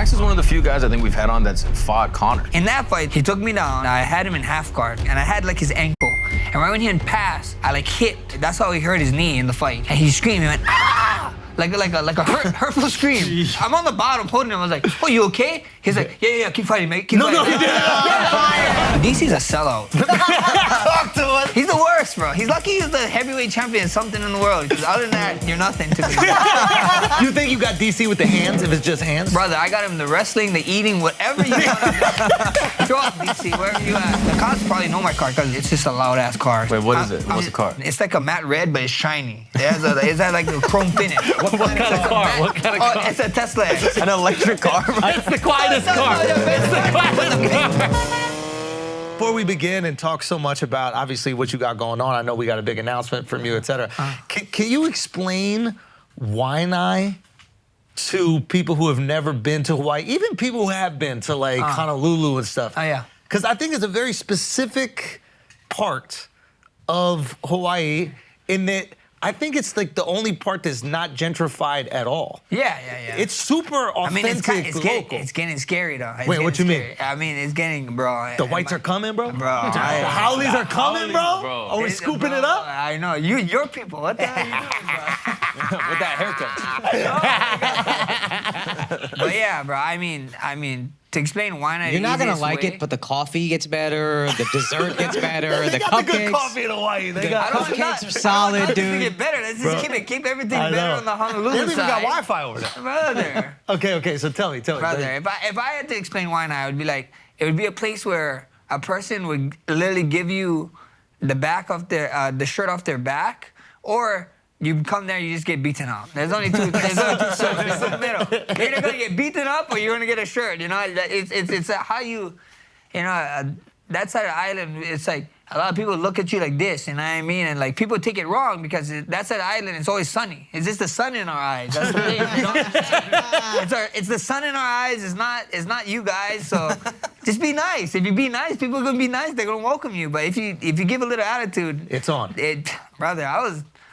Max is one of the few guys I think we've had on that's fought Conor. In that fight, he took me down. I had him in half guard, and I had like his ankle. And right when he had passed, I like hit. That's how he hurt his knee in the fight. And he screamed, he went, ah! Like a hurtful scream. Jeez. I'm on the bottom holding him. I was like, oh, you okay? He's like, yeah, keep fighting, mate. Keep fighting. No, he didn't. DC's a sellout. Talk to us. He's the worst, bro. He's lucky he's the heavyweight champion, something in the world. Because other than that, you're nothing to me. You think you got DC with the hands, if it's just hands? Brother, I got him the wrestling, the eating, whatever you want. Show up, DC, wherever you at. The cops probably know my car because it's just a loud-ass car. Wait, what is it? What's the car? It's like a matte red, but it's shiny. It has like a chrome finish. What kind of car? What kind of car? It's a Tesla. An electric car? It's the quietest car. It's the quietest car. Before we begin and talk so much about, obviously, what you got going on, I know we got a big announcement from you, et cetera. Can you explain Waianae to people who have never been to Hawaii, even people who have been to, like, Honolulu and stuff? Oh, yeah. Because I think it's a very specific part of Hawaii in that I think it's like the only part that's not gentrified at all. Yeah. It's super authentic, local. It's getting scary, though. Wait, what you mean? I mean, it's getting, bro. The whites are coming, bro? Bro. The Howleys are coming, bro? Are we scooping it up? I know. Your people. What the hell are you doing, bro? With that haircut. But yeah, bro, I mean, to explain Waianae, you're not gonna like it, but the coffee gets better, the dessert gets better, they the got cupcakes. The good coffee in Hawaii. They got cupcakes are solid, dude. To get better. Let's just keep everything better on the Honolulu side. They don't even got Wi-Fi over there. Brother. Okay, so tell me. Brother, if I had to explain Waianae, I would be like, it would be a place where a person would literally give you the back of their, the shirt off their back, or you come there, you just get beaten up. There's only two shirts. There's no middle. You're either gonna get beaten up or you're gonna get a shirt. You know, it's how you know, that side of the island. It's like a lot of people look at you like this. You know what I mean? And like people take it wrong because that side of the island is always sunny. It's just the sun in our eyes. That's the thing. You know? It's the sun in our eyes. It's not you guys. So just be nice. If you be nice, people are gonna be nice. They're gonna welcome you. But if you give a little attitude, it's on. Brother,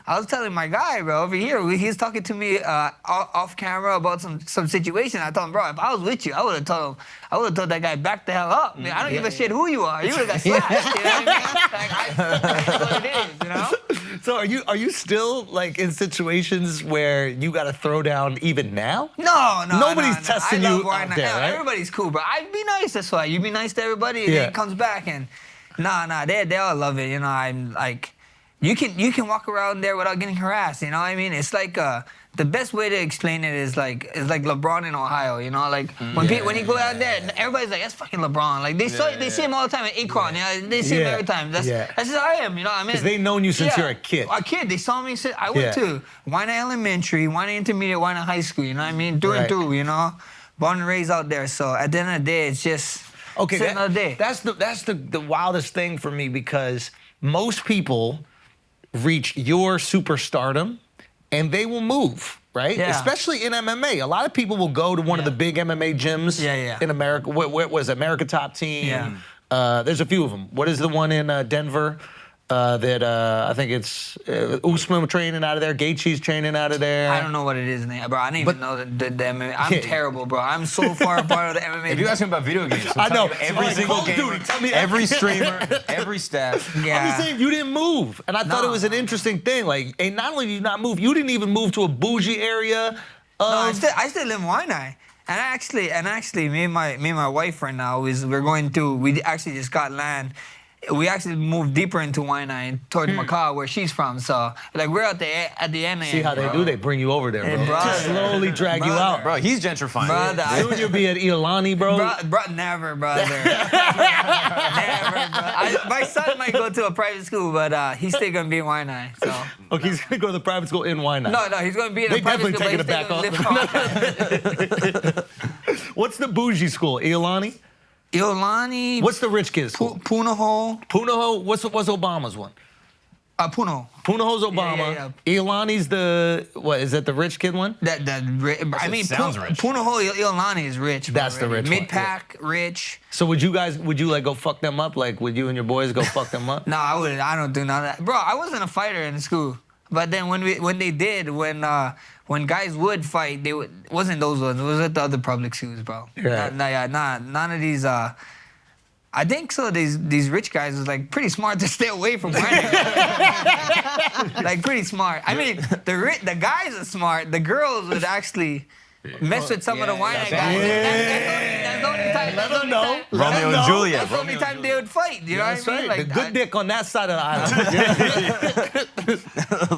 I was telling my guy, bro, over here, he was talking to me off camera about some situation. I told him, bro, if I was with you, I would have told that guy back the hell up. Man, I don't give a shit who you are. You would have got slashed. You know what I mean? That's what it is, you know? So are you still like in situations where you got to throw down even now? No. Nobody's testing you out there, right? Everybody's cool, bro. I'd be nice. That's why you be nice to everybody, and then it comes back and they all love it. You know, I'm like. You can walk around there without getting harassed, you know what I mean? It's like the best way to explain it is like LeBron in Ohio, you know? Like when he go out there, everybody's like, that's fucking LeBron. Like they see him all the time at Akron, you know? They see him every time. That's just how I am, you know what I mean? Because they've known you since you're a kid. A kid, they saw me since I went to Waianae Elementary, Waianae Intermediate, Waianae High School, you know what I mean? Through and through, you know? Born and raised out there, so at the end of the day, it's just another day. That's the wildest thing for me because most people reach your superstardom and they will move, right? Yeah. Especially in MMA. A lot of people will go to one of the big MMA gyms in America. What was it? America Top Team? Yeah. There's a few of them. What is the one in Denver? That I think it's Usman training out of there, Gaethje's training out of there. I don't know what it is, bro. I didn't even know the MMA. I'm terrible, bro. I'm so far apart of the MMA. If you ask him about video games, I know every single game, every streamer, every stat. Yeah. I'm just saying you didn't move, and I thought it was an interesting thing. Like, and not only did you not move, you didn't even move to a bougie area. No, I still live in Waianae. And actually, me and my wife right now we actually just got land. We actually moved deeper into Waianae towards Macau, where she's from. So, like, we're at the end. See how they do? They bring you over there, bro. To slowly drag you out. Bro, he's gentrifying. Brother, soon you'll be at Iolani, bro. Never, brother. Never, bro. My son might go to a private school, but he's still going to be in Waianae. So. Okay, he's going to go to the private school in Waianae. No, he's going to be in a private school. They definitely taking it back off. What's the bougie school? Iolani? Iolani. What's the rich kids' school? Punaho. Punaho. What's Obama's one? Puno. Punaho's Obama. Iolani's what is that? The rich kid one? I mean, sounds rich. Punaho, Iolani is rich. That's the rich one. Mid-pack, rich. So would you like go fuck them up? Like, would you and your boys go fuck them up? No, I wouldn't. I don't do none of that, bro. I wasn't a fighter in school. But then when when guys would fight, wasn't those ones. It was at the other public schools, bro. Right. None of these. I think so. These rich guys was like pretty smart to stay away from Waianae. Like pretty smart. I mean, the guys are smart. The girls would actually mess with some of the Waianae guys. That's the only time. That's the only time. Romeo and Juliet. That's the only time they would fight. You know what I mean? Right. Like, the good dick on that side of the island.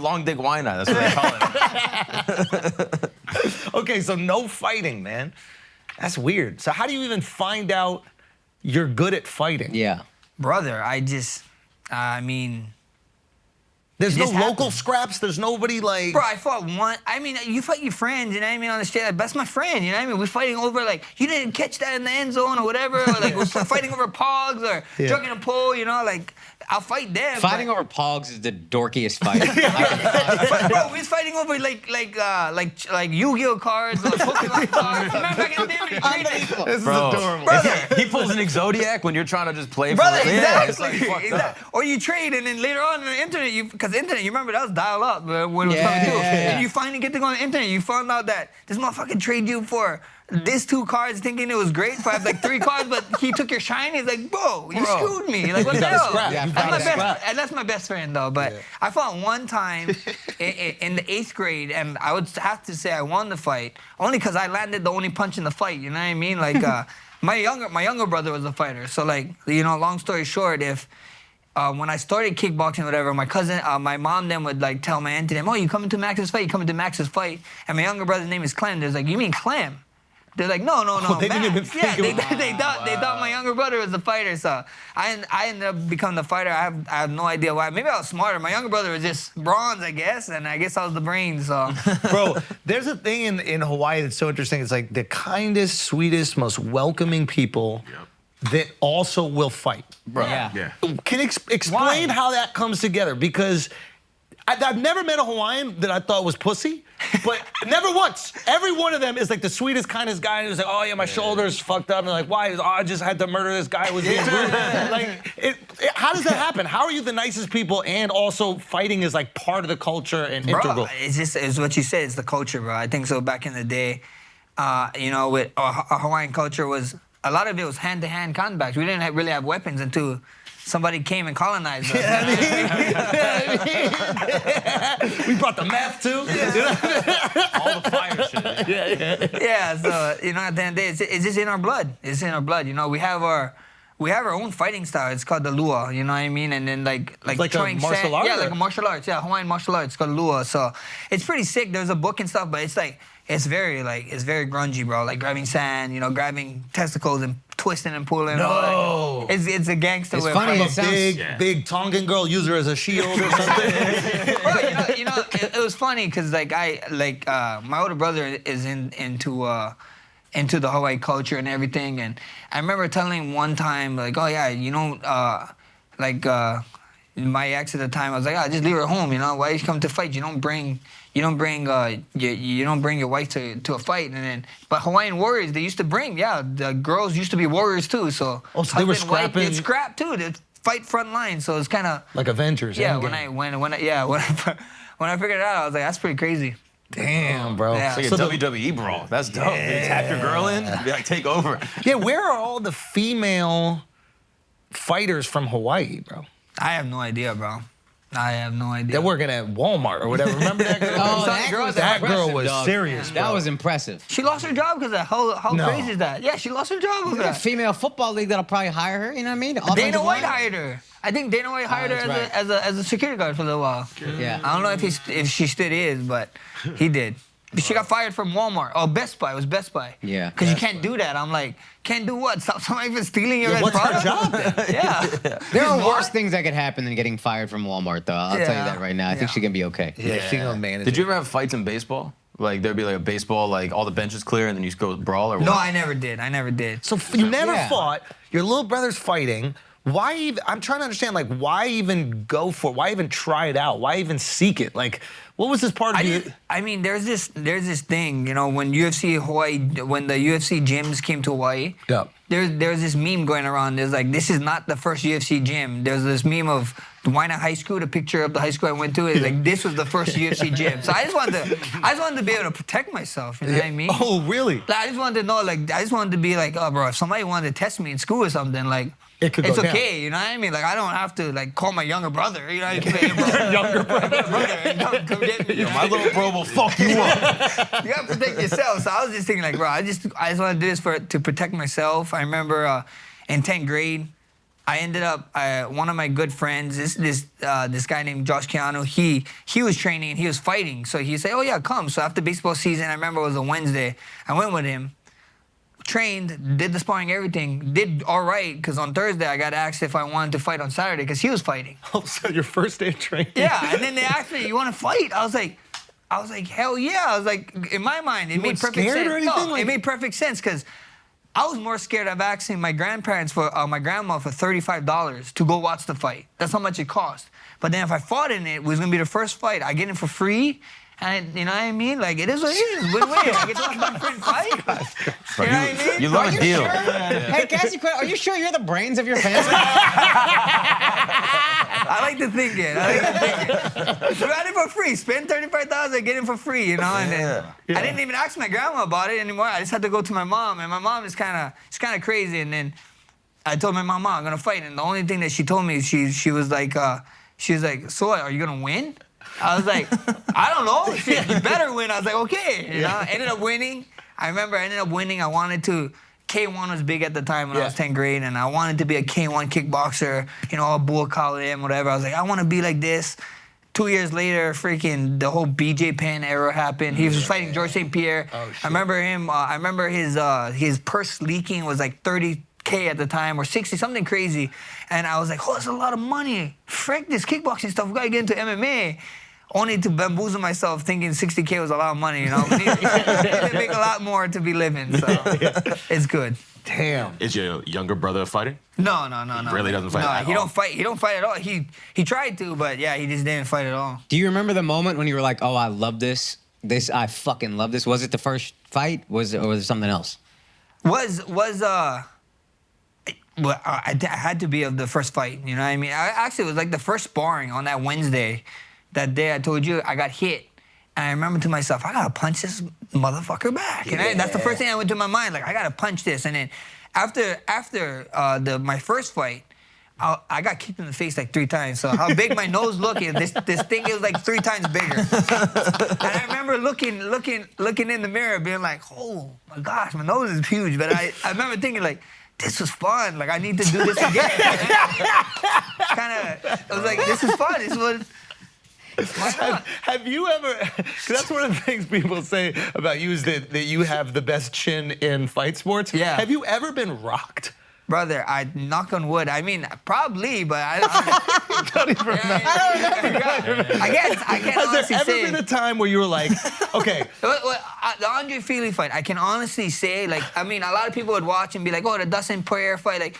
Long dick Waianae, that's what they call it. Okay, so no fighting, man. That's weird. So how do you even find out you're good at fighting? Yeah. brother, I mean. There's no just local happened. scraps. There's nobody like. Bro, I fought one. I mean, you fight your friends, you know what I mean, on the street. Like, that's my friend, you know what I mean? We're fighting over, like, you didn't catch that in the end zone or whatever. Or, like, we're fighting over pogs or drugging a pole, you know? Like, I'll fight them. Fighting over pogs is the dorkiest fight. Bro, we was fighting over, like Yu-Gi-Oh cards or Pokemon cards. Remember back in the day when you traded? This is Bro, adorable. Brother. he pulls an Exodiac when you're trying to just play Brother, for it. exactly. Yeah, it's like fucked up. Or you trade, and then later on in the internet, because internet, you remember that was dial up when it was coming through. Yeah. And you finally get to go on the internet, you found out that this motherfucker trade you for this 2 cards, thinking it was great. If I have like 3 cards, but he took your shiny. He's like, bro, you screwed me. Like, what the gotta hell? scrap. Yeah, You That's my gotta best, scrap. and that's my best friend though. But I fought one time in the 8th grade, and I would have to say I won the fight only because I landed the only punch in the fight. You know what I mean? Like my younger brother was a fighter. So like, you know, long story short, if when I started kickboxing, whatever, my cousin, my mom then would like tell my aunt to them, oh, you coming to Max's fight? You coming to Max's fight? And my younger brother's name is Clem. They're like, you mean Clem? They're like, no, they didn't even Max. Yeah, think they thought my younger brother was a fighter. So I ended up becoming the fighter. I have no idea why. Maybe I was smarter. My younger brother was just bronze, I guess, and I guess I was the brains. So Bro, there's a thing in Hawaii that's so interesting. It's like the kindest, sweetest, most welcoming people that also will fight. Bro. Yeah. Can you explain how that comes together? Because I've never met a Hawaiian that I thought was pussy, but never once. Every one of them is like the sweetest, kindest guy. And it was like, oh yeah, my shoulder's fucked up. And like, why? Oh, I just had to murder this guy. It was being rude. Like, how does that happen? How are you the nicest people and also fighting is like part of the culture and integral? bro, it's what you said. It's the culture, bro. I think so. Back in the day, you know, with our Hawaiian culture was a lot of it was hand-to-hand combats. We didn't really have weapons until somebody came and colonized us. We brought the meth too. All the fire shit. Yeah, so you know, at the end of the day, it's just in our blood. It's in our blood. You know, we have our own fighting style. It's called the lua. You know what I mean? And then like like a throwing martial art, Yeah, or? like a martial arts. Yeah, Hawaiian martial arts. It's called lua. So it's pretty sick. There's a book and stuff, but it's like it's very grungy, bro. Like grabbing sand, you know, grabbing testicles and twisting and pulling. No. It's a gangster It's way funny, of it fighting. sounds- Big Tongan girl, use her as a shield or something. Bro, you know, it was funny because like my older brother is into the Hawaii culture and everything, and I remember telling him one time like, oh yeah, you know, my ex at the time, I was like, oh, just leave her home, you know, why you come to fight? You don't bring your wife to a fight. And then, but Hawaiian warriors, they used to bring, the girls used to be warriors too, so Oh, so they were husband, wife, scrapping- they'd scrap too, they fight front line, so it's kind of Like Avengers. yeah. Endgame. When I figured it out, I was like, that's pretty crazy. Damn, bro. Yeah. It's like a WWE brawl. That's dope. You tap your girl in, be like, take over. Yeah, where are all the female fighters from Hawaii, bro? I have no idea, bro. I have no idea. They're working at Walmart or whatever. Remember that girl? Oh, that girl was that girl impressive, was dog. serious, bro. That was impressive. She lost her job because of that. How No. crazy is that? Yeah, she lost her job over There's a that. female football league that'll probably hire her. You know what I mean? Dana Offensive White line. hired her. I think Dana White hired her that's as a security guard for a little while. Yeah. I don't know if she still is, but he did. But she got fired from Walmart. Oh, Best Buy. It was Best Buy. Yeah. Because you can't do that. I'm like, can't do what? Stop somebody from stealing your Yeah, what's her product? job then? Yeah. There are worse things that could happen than getting fired from Walmart, though. I'll tell you Yeah. that right now. I think Yeah. she can be okay. Yeah, she gonna manage Did it. you ever have fights in baseball? Like there'd be like a baseball, like all the benches clear, and then you just go brawl or what? No, I never did. I never did. So you never Yeah. fought. Your little brother's fighting. Why even? I'm trying to understand. Like, why even go for it? Why even try it out? Why even seek it? Like, What was this part of you? I mean, there's this thing, you know, when UFC Hawaii, when the UFC gyms came to Hawaii. Yeah. There's this meme going around. There's like, this is not the first UFC gym. There's this meme of the Waianae High School, the picture of the high school I went to. It's like, this was the first UFC gym. So I just wanted to be able to protect myself. You know what I mean? Oh, really? Like, I just wanted to know, like, I just wanted to be like, oh, bro, if somebody wanted to test me in school or something, like, It could it's go down. okay, you know what I mean? Like, I don't have to, like, call my younger brother, you know what I mean? Hey, bro, younger brother, come get me. You know? My little bro will fuck you up. You gotta protect yourself. So I was just thinking, like, bro, I just want to do this to protect myself. I remember in 10th grade, I ended up one of my good friends. This guy named Josh Keanu. He was training and he was fighting. So he said, "Oh yeah, come." So after baseball season, I remember it was a Wednesday. I went with him, trained, did the sparring, everything, did all right. Because on Thursday I got asked if I wanted to fight on Saturday because he was fighting. Oh, so your first day of training? Yeah, and then they asked me, "You want to fight?" I was like, hell yeah. I was like, in my mind, it made perfect scared sense. or anything? No, it made perfect sense because I was more scared of asking my grandparents my grandma for $35 to go watch the fight. That's how much it cost. But then if I fought in it, it was gonna be the first fight. I get in for free, and you know what I mean? Like, it is what it is. Win-win. I get to watch my friend fight. You know what I mean? You love a deal. Sure? Hey, can I ask you a question? Are you sure you're the brains of your family? I like to think it. We got it for free. Spend $35 and get it for free, you know? And then I didn't even ask my grandma about it anymore. I just had to go to my mom, and my mom is kind of crazy. And then I told my mom, I'm gonna fight. And the only thing that she told me, she was like, so what, are you gonna win? I was like, I don't know. Shit, you better win. I was like, okay. You know, ended up winning. I remember I ended up winning. I wanted to. K1 was big at the time when I was 10th grade, and I wanted to be a K1 kickboxer, you know, a bull collar and whatever. I was like, I want to be like this. 2 years later, freaking the whole BJ Penn era happened. He was fighting George St. Pierre. Oh, shit. I remember him. I remember his purse leaking was like 30K at the time, or 60, something crazy. And I was like, oh, that's a lot of money. Frick this kickboxing stuff. We gotta get into MMA. Only to bamboozle myself thinking 60K was a lot of money, you know? You need to make a lot more to be living, so it's good. Damn. Is your younger brother fighting? No. He really doesn't fight at he all? don't fight. He don't fight at all. He tried to, but yeah, he just didn't fight at all. Do you remember the moment when you were like, "Oh, I love this. I fucking love this." Was it the first fight? Or was it something else? Well, I had to be of the first fight. You know what I mean? Actually, it was like the first sparring on that Wednesday. That day I told you I got hit. And I remember to myself, I gotta punch this motherfucker back. And that's the first thing that went to my mind. Like, I gotta punch this. And then after my first fight, I got kicked in the face like 3 times. So how big my nose looking, this thing is like 3 times bigger. And I remember looking in the mirror, being like, oh my gosh, my nose is huge. But I remember thinking like, this was fun. Like, I need to do this again. I was like, this is fun. This was. Have you ever, because that's one of the things people say about you is that you have the best chin in fight sports. Yeah. Have you ever been rocked? Brother, I knock on wood. I mean, probably, but I don't even remember. I can't Has honestly there ever say. been a time where you were like, okay, The Andre Feely fight, I can honestly say, like, I mean, a lot of people would watch and be like, oh, the Dustin Poirier fight, like,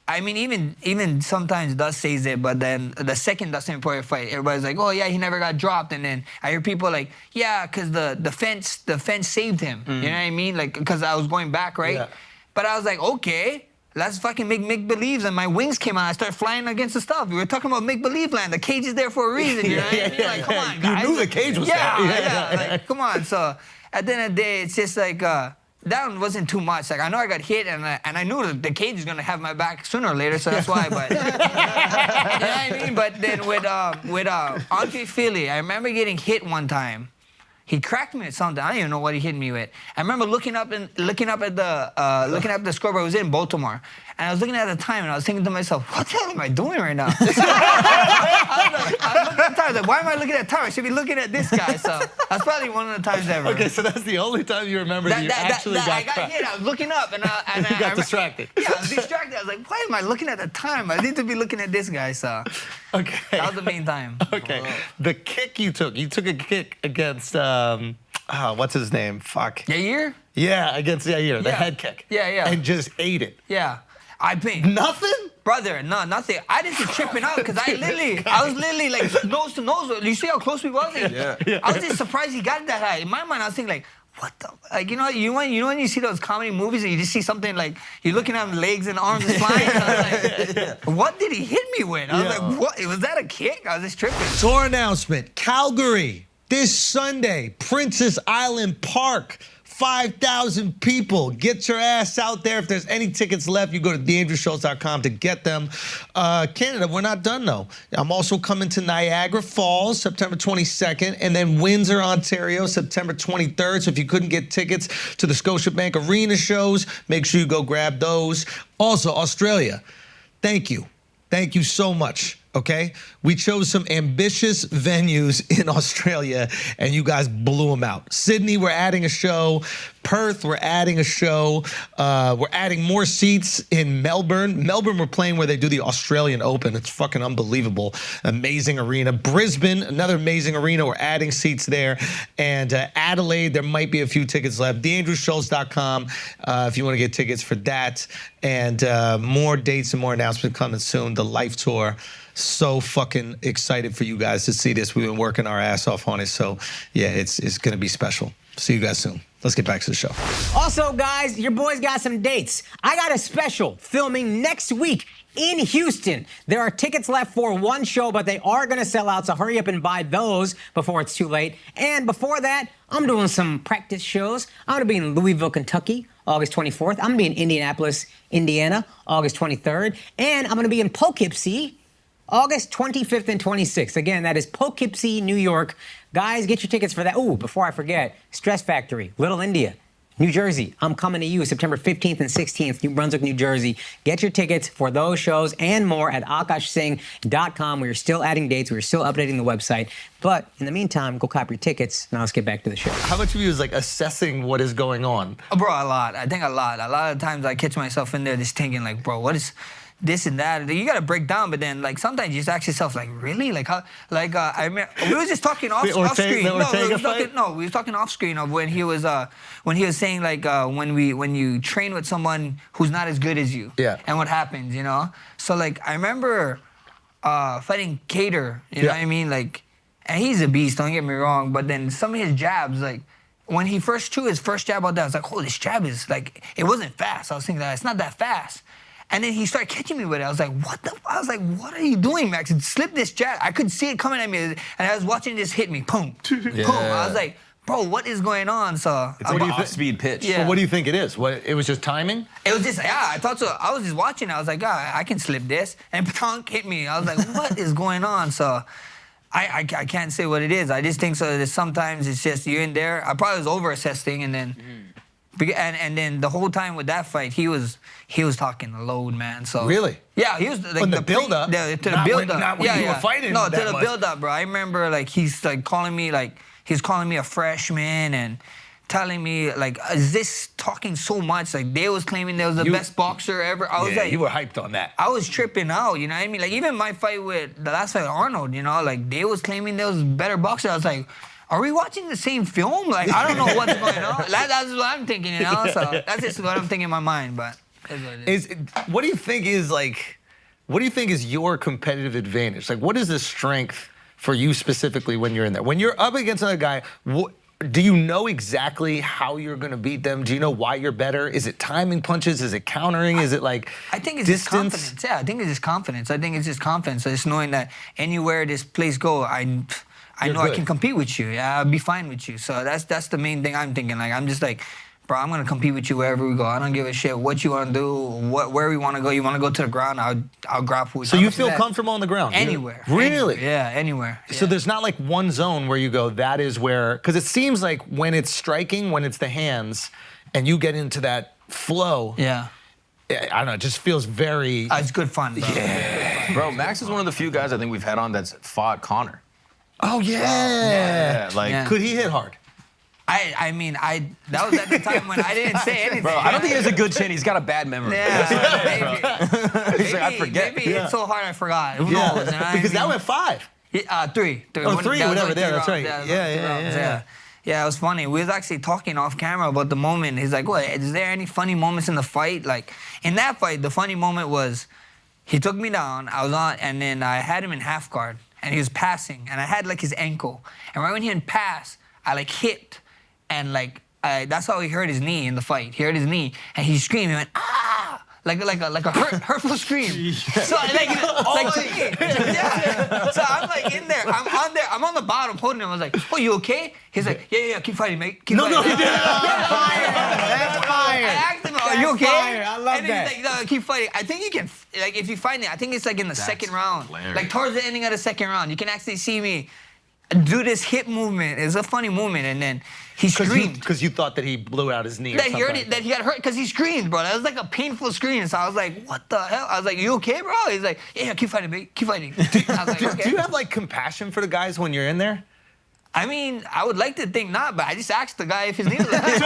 I mean, even sometimes Dust says it, but then the second Dustin Poirier fight, everybody's like, oh yeah, he never got dropped, and then I hear people like, yeah, because the fence saved him. You know what I mean? Like, because I was going back, right? Yeah. But I was like, okay, let's fucking make believes, and my wings came out. I started flying against the stuff. We were talking about make believe land. The cage is there for a reason. You know what I mean? Like, come on, guys. You knew the cage was yeah, there. Yeah, like, come on. So at the end of the day, it's just like. That one wasn't too much. Like, I know I got hit, and I knew that the cage was gonna have my back sooner or later, so that's why. But you know what I mean. But then with Andre Feely, I remember getting hit one time. He cracked me with something. I don't even know what he hit me with. I remember looking up at the scoreboard. I was in Baltimore, and I was looking at the time, and I was thinking to myself, "What the hell am I doing right now?" I was looking at the time. I was like, "Why am I looking at the time? I should be looking at this guy." So that's probably one of the times ever. okay, so that's the only time you remember that you actually I got cracked. hit. I was looking up, and You got distracted. Yeah, I was distracted. I was like, "Why am I looking at the time? I need to be looking at this guy." So Okay. that was the main time. Okay. The kick you took a kick against, what's his name? Fuck. Yair? Yeah, against Yair, the Yeah. head kick. Yeah. And just ate it. Yeah. I paid. Nothing? Brother, no, nothing. I just was tripping out because I was literally like nose to nose. You see how close we was? I was just surprised he got that high. In my mind, I was thinking like, what the, like, you know when you see those comedy movies and you just see something like, you're looking at him, legs and arms is flying. And I was like, what did he hit me with? I was like, what? Was that a kick? I was just tripping. Tour announcement, Calgary, this Sunday, Princess Island Park. 5,000 people. Get your ass out there. If there's any tickets left, you go to theandrewschultz.com to get them. Canada, we're not done though. I'm also coming to Niagara Falls, September 22nd, and then Windsor, Ontario, September 23rd. So if you couldn't get tickets to the Scotiabank Arena shows, make sure you go grab those. Also, Australia, thank you. Thank you so much. Okay, we chose some ambitious venues in Australia, and you guys blew them out. Sydney, we're adding a show. Perth, we're adding a show. We're adding more seats in Melbourne. Melbourne, we're playing where they do the Australian Open. It's fucking unbelievable. Amazing arena. Brisbane, another amazing arena. We're adding seats there. And Adelaide, there might be a few tickets left. theandrewschultz.com if you want to get tickets for that. And more dates and more announcements coming soon. The Life Tour. So fucking excited for you guys to see this. We've been working our ass off on it. So, yeah, it's going to be special. See you guys soon. Let's get back to the show. Also, guys, your boys got some dates. I got a special filming next week in Houston. There are tickets left for one show, but they are going to sell out, so hurry up and buy those before it's too late. And before that, I'm doing some practice shows. I'm going to be in Louisville, Kentucky, August 24th. I'm going to be in Indianapolis, Indiana, August 23rd. And I'm going to be in Poughkeepsie, August 25th and 26th. Again, that is Poughkeepsie, New York. Guys, get your tickets for that. Ooh, before I forget, Stress Factory, Little India, New Jersey. I'm coming to you September 15th and 16th, New Brunswick, New Jersey. Get your tickets for those shows and more at akashsingh.com. We're still adding dates. We're still updating the website. But in the meantime, go cop your tickets. Now let's get back to the show. How much of you is like assessing what is going on? Bro, a lot. I think a lot. A lot of times I catch myself in there just thinking like, bro, what is this and that? You gotta break down, but then like sometimes you just ask yourself like, really? Like how? Like I remember we were just talking off screen. We were talking off screen of when he was saying like when you train with someone who's not as good as you. Yeah. And what happens, you know? So like I remember fighting Cater, you know what I mean? Like, and he's a beast, don't get me wrong, but then some of his jabs, like when he first threw his first jab out there, I was like, oh, this jab is like, it wasn't fast. I was thinking that it's not that fast. And then he started catching me with it. I was like, what the? I was like, what are you doing, Max? Slip this jab. I could see it coming at me, and I was watching this hit me. Boom, boom. I was like, bro, what is going on? So it's like an off-speed pitch. Yeah. So what do you think it is? What, it was just timing? It was just, I thought so. I was just watching. I was like, I can slip this. And Ptonk hit me. I was like, what is going on? So I can't say what it is. I just think so that sometimes it's just you're in there. I probably was over-assessing, and then and then the whole time with that fight, he was talking the load, man. So really? Yeah, he was like the build-up. To the build-up. Not when you were fighting. No, to the build-up, bro. I remember like he's calling me a freshman and telling me like, is this talking so much? Like they was claiming they was the best boxer ever. I was like, you were hyped on that. I was tripping out, you know what I mean? Like even my fight with the last fight with Arnold, you know, like they was claiming they was better boxer. I was like, are we watching the same film? Like I don't know what's going on. That's what I'm thinking, you know. So that's just what I'm thinking in my mind. But that's what it is. What do you think is your competitive advantage? Like what is the strength for you specifically when you're in there? When you're up against another guy, do you know exactly how you're going to beat them? Do you know why you're better? Is it timing punches? Is it countering? Is it like I think it's distance? just confidence. Yeah, I think it's just confidence. I think it's just confidence. So just knowing that anywhere this place go, I know I can compete with you. Yeah, I'll be fine with you. So that's the main thing I'm thinking. Like I'm just like, bro, I'm gonna compete with you wherever we go. I don't give a shit what you want to do, where we want to go. You want to go to the ground? I'll grapple with you. So you feel comfortable on the ground? Anywhere. Really? Anywhere. Yeah, anywhere. So there's not like one zone where you go, that is where, because it seems like when it's striking, when it's the hands, and you get into that flow. Yeah. I don't know, it just feels very. It's good fun, bro. Yeah. Bro, Max is one of the few guys I think we've had on that's fought Conor. Oh yeah. Could he hit hard? I mean, that was at the time when I didn't say anything. Bro, I don't think he has a good chin. He's got a bad memory. Yeah, He's like, I forget. Maybe it's so hard I forgot. Who knows? You know Because that went 5. Three. Oh, 3, whatever. There, that's right. Yeah. Yeah, it was funny. We was actually talking off camera about the moment. He's like, "What? Is there any funny moments in the fight?" Like in that fight, the funny moment was he took me down. I was on, and then I had him in half guard, and he was passing, and I had like his ankle, and right when he had passed, I like hit, and like that's how he hurt his knee in the fight. He hurt his knee, and he screamed. He went, "Ah!" Like a hurtful scream. So like to me, yeah. So I'm like in there. I'm on the bottom holding him. I was like, "Oh, you okay?" He's like, "Yeah, keep fighting, mate. Keep fighting." No, he didn't. That's fire. That's fire. I asked him, "Are you okay?" Fire. I love and that. he's like, "No, keep fighting." I think you can, like, if you find it, I think it's like in the second round, hilarious. like towards the ending of the second round, you can actually see me do this hip movement. It's a funny movement, and then he screamed. Because you thought that he blew out his knee. That he heard it, that he got hurt because he screamed, bro. That was like a painful scream. So I was like, "What the hell?" I was like, "You okay, bro?" He's like, "Yeah, keep fighting, mate. Keep fighting." I was like, "Okay." Do you have like compassion for the guys when you're in there? I mean, I would like to think not, but I just asked the guy if his knee was okay.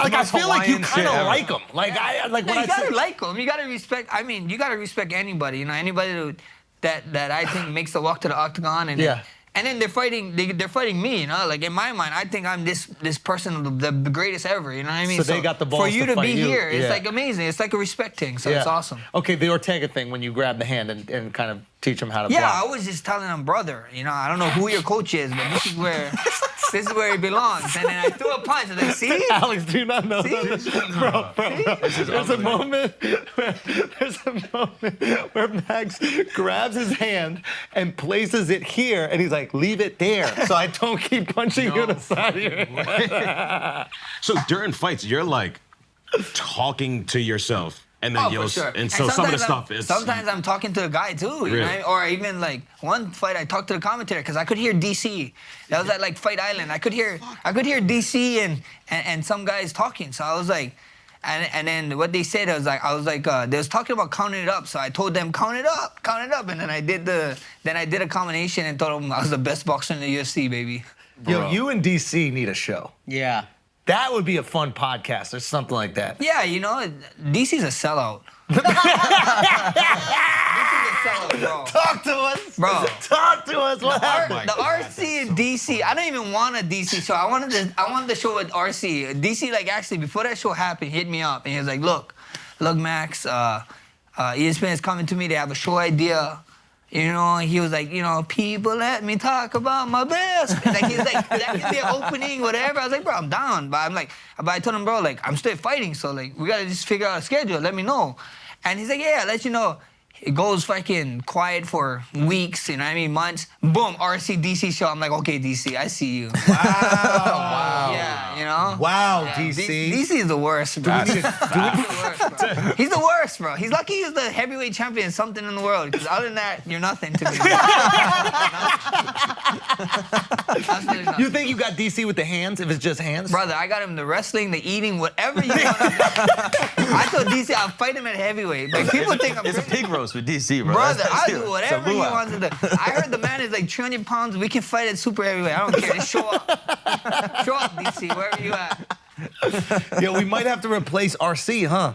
Like, I feel like you Hawaiian kind shit of ever. like him. Like No, when you I gotta say, like them. You gotta respect. I mean, you gotta respect anybody. You know, anybody that I think makes the walk to the octagon, and Yeah. and then they're fighting. They're fighting me. You know, like in my mind, I think I'm this person, the greatest ever. You know what I mean? So they got the balls for you to to fight be you. here. It's Yeah. like amazing. It's like a respect thing. So it's awesome. Okay, the Ortega thing when you grab the hand and kind of teach him how to Yeah, I block. was just telling him, brother. You know, I don't know who your coach is, but this is where he belongs. And then I threw a punch. I was like, see? Alex, do you not know See? that? Bro, there's a moment where Max grabs his hand and places it here, and he's like, "Leave it there, so I don't keep punching you in the side of your head." So during fights, you're like talking to yourself, and then Oh, you'll, for sure. and so some of the sometimes stuff is sometimes I'm talking to the guy too, you Really? know? Or even like one fight I talked to the commentator because I could hear DC. That was at like Fight Island. I could hear DC and some guys talking. So I was like, and then what they said was like they was talking about counting it up. So I told them count it up, and then I did a combination and told them I was the best boxer in the UFC, baby. Yo, you and DC need a show. Yeah. That would be a fun podcast or something like that. Yeah, you know, DC's a sellout. DC's a sellout, bro. Talk to us, Bro. Talk to us. What happened? The RC and DC, I don't even want a DC show. I wanted the show with RC. DC, like, actually, before that show happened, he hit me up, and he was like, look, Max, ESPN is coming to me. They have a show idea. You know, he was like, you know, people let me talk about my best. Like, he's like, that could be an opening, whatever. I was like, bro, I'm down. But I told him, bro, like, I'm still fighting, so, like, we gotta just figure out a schedule. Let me know. And he's like, yeah, I'll let you know. It goes fucking quiet for weeks, you know what I mean, months. Boom, RC DC show. I'm like, okay, DC, I see you. Wow. Yeah, you know? Wow, Yeah, DC. DC is the worst, bro. He's the worst, bro. He's the worst, bro. He's lucky he's the heavyweight champion, something in the world. Because other than that, you're nothing to me. Absolutely nothing. You think you got DC with the hands if it's just hands? Brother, I got him the wwrestling, the eating, whatever you want. I told DC I'll fight him at heavyweight. But people think I'm It's a pig roast with DC, bro. Brother, That's I'll it. do whatever It's a he luau. wants to do. I heard the man is like 300 pounds. We can fight at super heavyweight. I don't care. Just show up. Show up, DC, wherever you at. Yeah, we might have to replace RC, huh?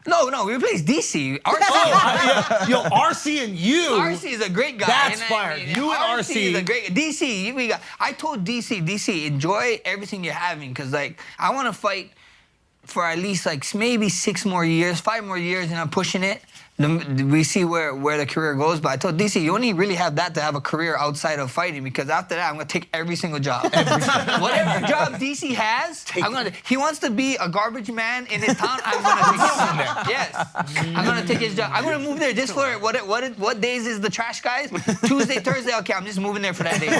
No, we replace DC. RC. Yo, RC and you. RC is a great guy. That's you know what I fire. mean? You and RC. is a great DC. We got. I told DC, enjoy everything you're having, cause like I want to fight for at least like maybe 6 more years, 5 more years, and I'm pushing it. We see where the career goes, but I told DC, you only really have that to have a career outside of fighting, because after that, I'm gonna take every single job. Whatever job DC has, he wants to be a garbage man in his town, I'm gonna take him there. Yes, I'm gonna take his job. I'm gonna move there just for what days is the trash guys? Tuesday, Thursday, okay, I'm just moving there for that day.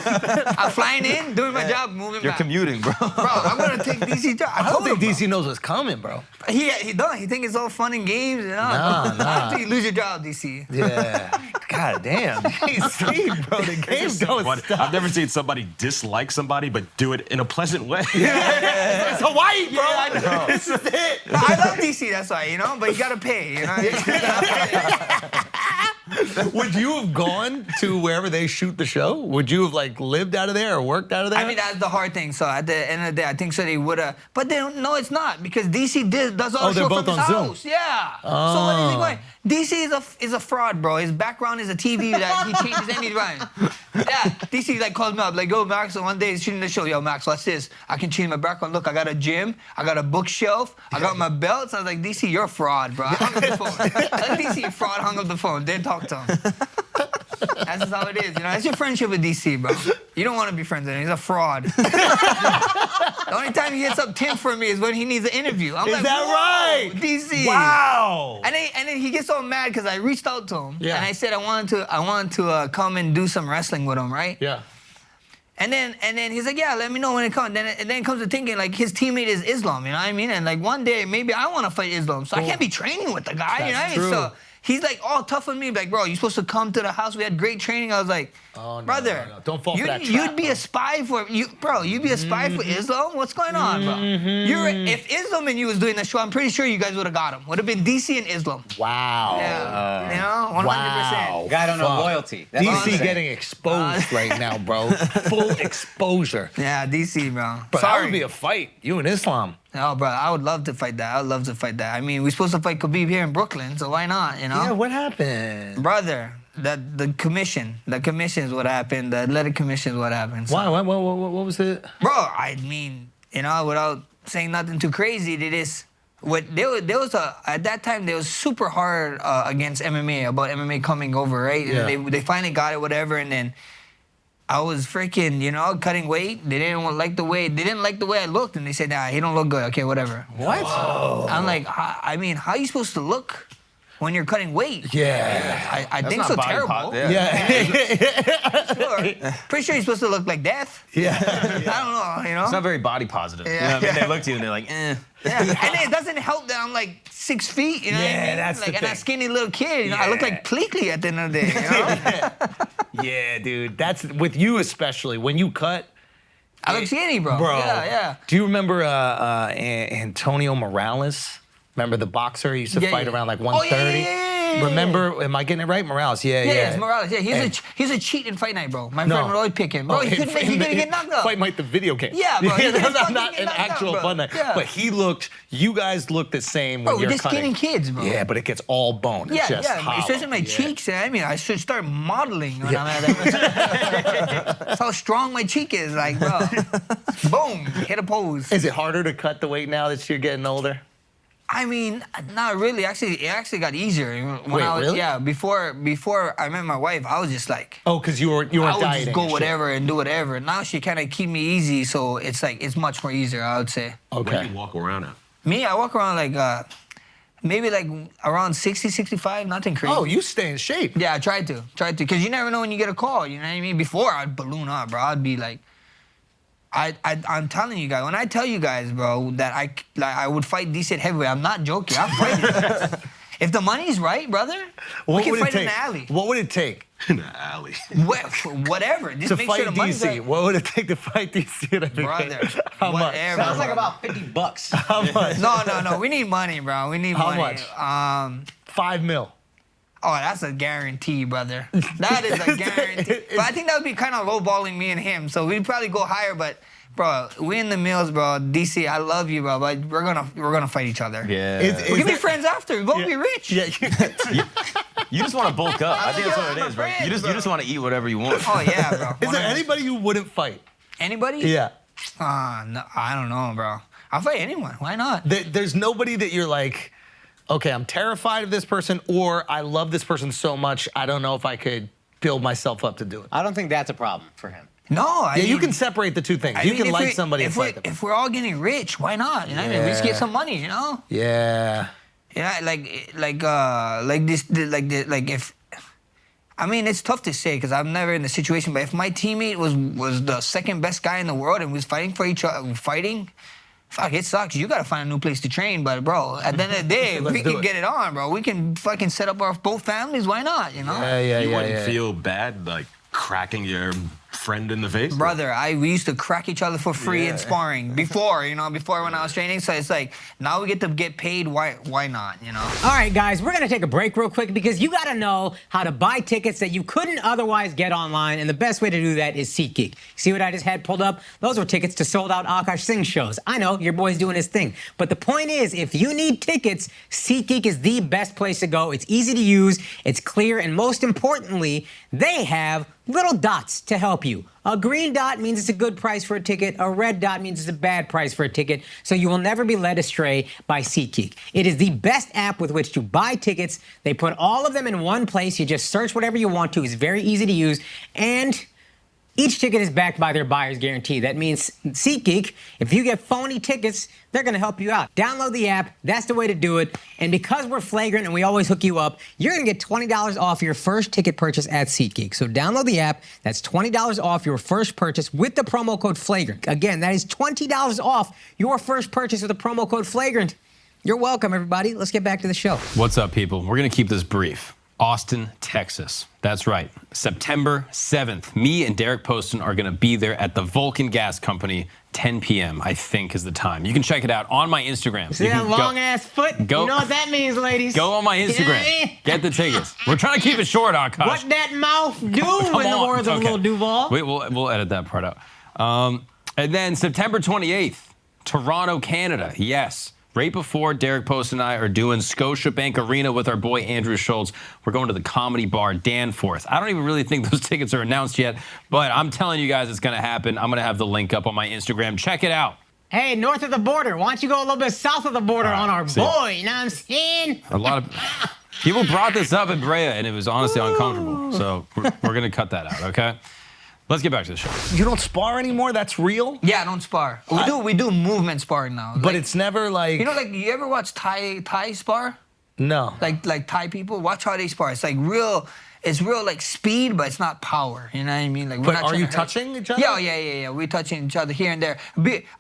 I'm flying in, doing my job, moving You're back. commuting, bro. Bro, I'm gonna take DC job. I don't told think him, DC knows what's coming, bro. bro. He don't. He think it's all fun and games. You know? Nah. After you lose your job, DC. Yeah. God damn. DC, bro. The game's going But I've never seen somebody dislike somebody but do it in a pleasant way. It's Hawaii, bro. I know. This is it. I love DC, that's why, you know? But you gotta pay, you know? You gotta pay. Would you have gone to wherever they shoot the show? Would you have like lived out of there or worked out of there? I mean, that's the hard thing. So at the end of the day, I think so they would have. But they don't, no, it's not, because DC does all the they're show both from his on Zoom. house. Yeah. So what is he going? DC is a fraud, bro. His background is a TV that he changes anytime. Yeah, DC like calls me up, like, yo, Max, so one day he's shooting the show. Yo, Max, watch this. I can change my background. Look, I got a gym. I got a bookshelf. I got my belts. I was like, DC, you're a fraud, bro. I hung up the phone. Like, DC, fraud, hung up the phone. Didn't talk to him. That's just how it is, you know. That's your friendship with DC, bro. You don't want to be friends with him. He's a fraud. The only time he hits up Tim for me is when he needs an interview. I'm Is like, that whoa, right? DC. Wow. And then he gets all mad because I reached out to him Yeah. and I said I wanted to come and do some wrestling with him, right? Yeah. And then he's like, yeah, let me know when it comes. And then it comes to thinking like his teammate is Islam, you know what I mean? And like one day maybe I want to fight Islam, so I can't be training with the guy, you know what I mean? true. So he's like all tough on me, like, bro, you supposed to come to the house. We had great training. I was like, Oh, no, brother, no. Don't fall for that trap, you'd be a spy for you, bro. You'd be a spy for Islam. What's going on, bro? If Islam and you was doing the show, I'm pretty sure you guys would have got him. Would have been DC and Islam. Wow. Yeah, you know, 100%. Wow. Guy don't know Fuck. loyalty. That's what I'm DC saying. getting exposed right now, bro. Full exposure. Yeah, DC, bro. But that Sorry. would be a fight. You and Islam. Oh, bro, I would love to fight that. I would love to fight that. I mean, we're supposed to fight Khabib here in Brooklyn, so why not, you know? Yeah, what happened? Brother, the commission is what happened. The athletic commission is what happened. So, Why? What was it? bro, I mean, you know, without saying nothing too crazy, there was at that time they was super hard against MMA about MMA coming over, right? Yeah. They finally got it, whatever, and then I was freaking, you know, cutting weight. They didn't like the way I looked, and they said, nah, he don't look good. Okay, whatever. What? I'm like, I mean, how are you supposed to look when you're cutting weight? Yeah. I think not so body terrible. pos- yeah. Yeah. Sure. Pretty sure you're supposed to look like death. Yeah. I don't know, you know? It's not very body positive. Yeah. You know what I mean? They look to you and they're like, eh. Yeah. And then it doesn't help that I'm like 6 feet, you know what I Yeah, mean? that's like, the and a thing. skinny little kid, you know? I look Yeah. like Pleakley at the end of the day, you know? Yeah, dude. That's with you especially. When you cut, I look skinny, bro. bro. Yeah. Do you remember Antonio Morales? Remember the boxer? He used to Yeah, fight yeah. around like Oh, 130. yeah. Remember? Am I getting it right? Morales. Yeah, Yeah, yeah. it's Morales. Yeah, And- he's a cheat in fight night, bro. My No. friend would always pick him. Bro, Oh, he couldn't get knocked out. Fight Night, the video game. Yeah, bro, he couldn't not fucking not get an knocked out, actual bro. fun night. Yeah. But you guys look the same Bro, when we're you're just cutting. skinny kids, bro. Yeah, but it gets all bone. It's Yeah, just yeah, hollow. especially my Yeah. cheeks. I mean, I should start modeling when I'm at that. That's how strong my cheek is. Like, bro, boom, hit a pose. Is it harder to cut the weight now that you're getting older? I mean, not really. Actually, it actually got easier. When Wait, I was, really? Yeah, before I met my wife, I was just like, Oh, because you were I would dieting. just go and shit. whatever and do whatever. Now she kind of keep me easy, so it's like it's much more easier. I would say. What do Okay. you walk around at? Me, I walk around like maybe like around 60, 65, nothing crazy. Oh, you stay in shape. Yeah, I tried to, because you never know when you get a call. You know what I mean? Before I'd balloon up, bro. I'd be like, I'm telling you guys. When I tell you guys, bro, that I would fight decent heavyweight, I'm not joking. I'm fighting. If the money's right, brother, we can would it fight in take? the alley. What would it take In the alley. Whatever. Just to make fight sure the money's DC? right. What would it take to fight DC? Brother, How much? whatever. Sounds like bro. about $50. How much? No. We need money, bro. We need How money. much? 5 mil. Oh, that's a guarantee, brother. That is a guarantee. But I think that would be kind of lowballing me and him. So we'd probably go higher. But, bro, we in the mills, bro. DC, I love you, bro. But we're gonna fight each other. Yeah. Is We can be that- friends after. We're gonna be rich. Yeah. You just want to bulk up. I think that's what Yeah, it is, my right? You friends, just want to eat whatever you want. Oh yeah, bro. Is there anybody you wouldn't fight? Anybody? Yeah. No, I don't know, bro. I'll fight anyone. Why not? There's nobody that you're like, okay, I'm terrified of this person, or I love this person so much, I don't know if I could build myself up to do it. I don't think that's a problem for him. No, Yeah, you can separate the two things. You can like somebody and fight them. If we're all getting rich, why not? You know what I mean? We just get some money, you know? Yeah. Yeah, if. I mean, it's tough to say because I'm never in the situation. But if my teammate was the second best guy in the world and was fighting for each other, fuck, it sucks. You gotta find a new place to train. But bro, at the end of the day, Let's we do can it. get it on, bro. We can fucking set up our both families. Why not? You know? Yeah. You wouldn't feel bad like cracking your friend in the face? Brother, we used to crack each other for free in sparring before when I was training. So it's like, now we get to get paid. Why not, you know? All right, guys, we're going to take a break real quick because you got to know how to buy tickets that you couldn't otherwise get online. And the best way to do that is SeatGeek. See what I just had pulled up? Those were tickets to sold-out Akash Singh shows. I know, your boy's doing his thing. But the point is, if you need tickets, SeatGeek is the best place to go. It's easy to use, it's clear, and most importantly, they have little dots to help you. A green dot means it's a good price for a ticket. A red dot means it's a bad price for a ticket. So you will never be led astray by SeatGeek. It is the best app with which to buy tickets. They put all of them in one place. You just search whatever you want to. It's very easy to use. And each ticket is backed by their buyer's guarantee. That means SeatGeek, if you get phony tickets, they're going to help you out. Download the app. That's the way to do it. And because we're flagrant and we always hook you up, you're going to get $20 off your first ticket purchase at SeatGeek. So download the app. That's $20 off your first purchase with the promo code FLAGRANT. Again, that is $20 off your first purchase with the promo code FLAGRANT. You're welcome, everybody. Let's get back to the show. What's up, people? We're going to keep this brief. Austin, Texas. That's right. September 7th. Me and Derek Poston are going to be there at the Volk Gas Company, 10 p.m., I think is the time. You can check it out on my Instagram. See that long-ass foot? Go, you know what that means, ladies. Go on my Instagram. Get the tickets. We're trying to keep it short, Akash. What that mouth do, in the words of Lil Duval? We'll edit that part out. And then September 28th, Toronto, Canada. Yes. Right before Derek Post and I are doing Scotiabank Arena with our boy Andrew Schultz, we're going to the comedy bar Danforth. I don't even really think those tickets are announced yet, but I'm telling you guys it's going to happen. I'm going to have the link up on my Instagram. Check it out. Hey, north of the border. Why don't you go a little bit south of the border on our boy? You know what I'm saying? A lot of people brought this up in Brea, and it was honestly uncomfortable. So we're going to cut that out, okay? Let's get back to the show. You don't spar anymore? That's real? Yeah, I don't spar. We do movement sparring now. But it's never like... You know, like, you ever watch Thai spar? No. Like Thai people? Watch how they spar. It's like real... It's real like speed, but it's not power. You know what I mean? Like, but are you touching each other? Yeah. We're touching each other here and there.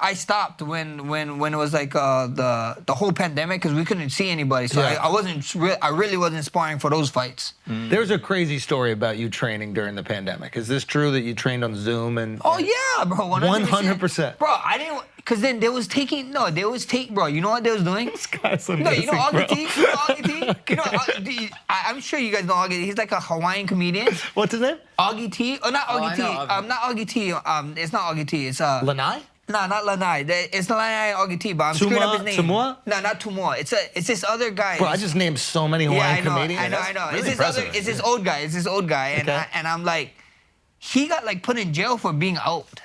I stopped when it was like the whole pandemic because we couldn't see anybody. So I really wasn't sparring for those fights. There's a crazy story about you training during the pandemic. Is this true that you trained on Zoom and? Oh yeah, bro. 100%. Bro, I didn't. Cause then they was taking bro. You know what they was doing? This guy's so no, you know Augie T. You know Augie T. I'm sure you guys know Augie T. He's like a Hawaiian comedian. What's his name? Augie T. Oh, not Augie T. Not Augie T. It's not Augie T. It's Lanai? No, not Lanai. It's Lanai and Augie T. But I'm screwing up his name. Tumua? No, not Tumua. It's this other guy. Bro, I just named so many Hawaiian comedians. I know. Really it's this old guy. And I'm like, he got like put in jail for being out.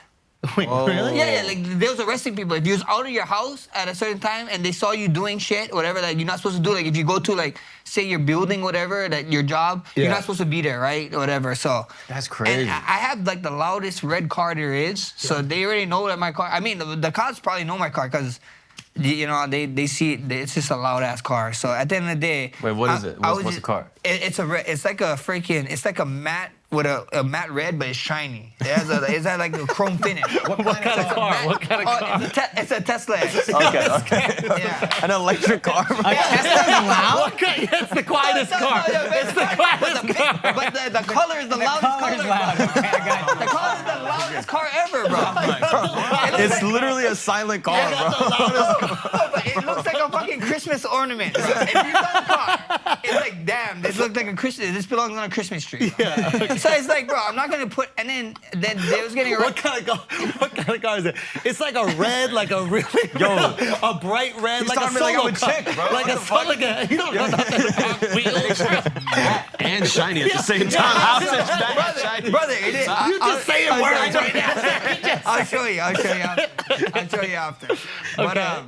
Wait, really? Yeah, like they was arresting people. If you was out of your house at a certain time and they saw you doing shit, whatever, like you're not supposed to do. Like if you go to like, say your building, whatever, that your job, you're not supposed to be there, right? Or whatever. So that's crazy. And I have like the loudest red car there is. So they already know that my car. I mean, the cops probably know my car because, you know, they see it. It's just a loud ass car. So at the end of the day, wait, what is it? What's the car? It's like a matte. With a matte red, but it's shiny. It has like a chrome finish. What kind of car? It's a Tesla. Okay. Yeah. An electric car. A Tesla's loud? It's the quietest car. It's the quietest car. But the color is the loudest color. Okay, I got you. The color is the loudest car ever, bro. It's literally a silent car, bro. But it looks like a fucking Christmas ornament. Bro. If you saw the car, it's like, damn, this looks like a Christmas. This belongs on a Christmas tree. Yeah. So it's like, bro, I'm not gonna put. And then they was getting. What kind of car is it? It's like a red, like a really a bright red, like a solo car. Like a solo car. You don't know that. And shiny at the same time. How's it that shiny? Brother, you just saying words right now. I'll show you after. Okay.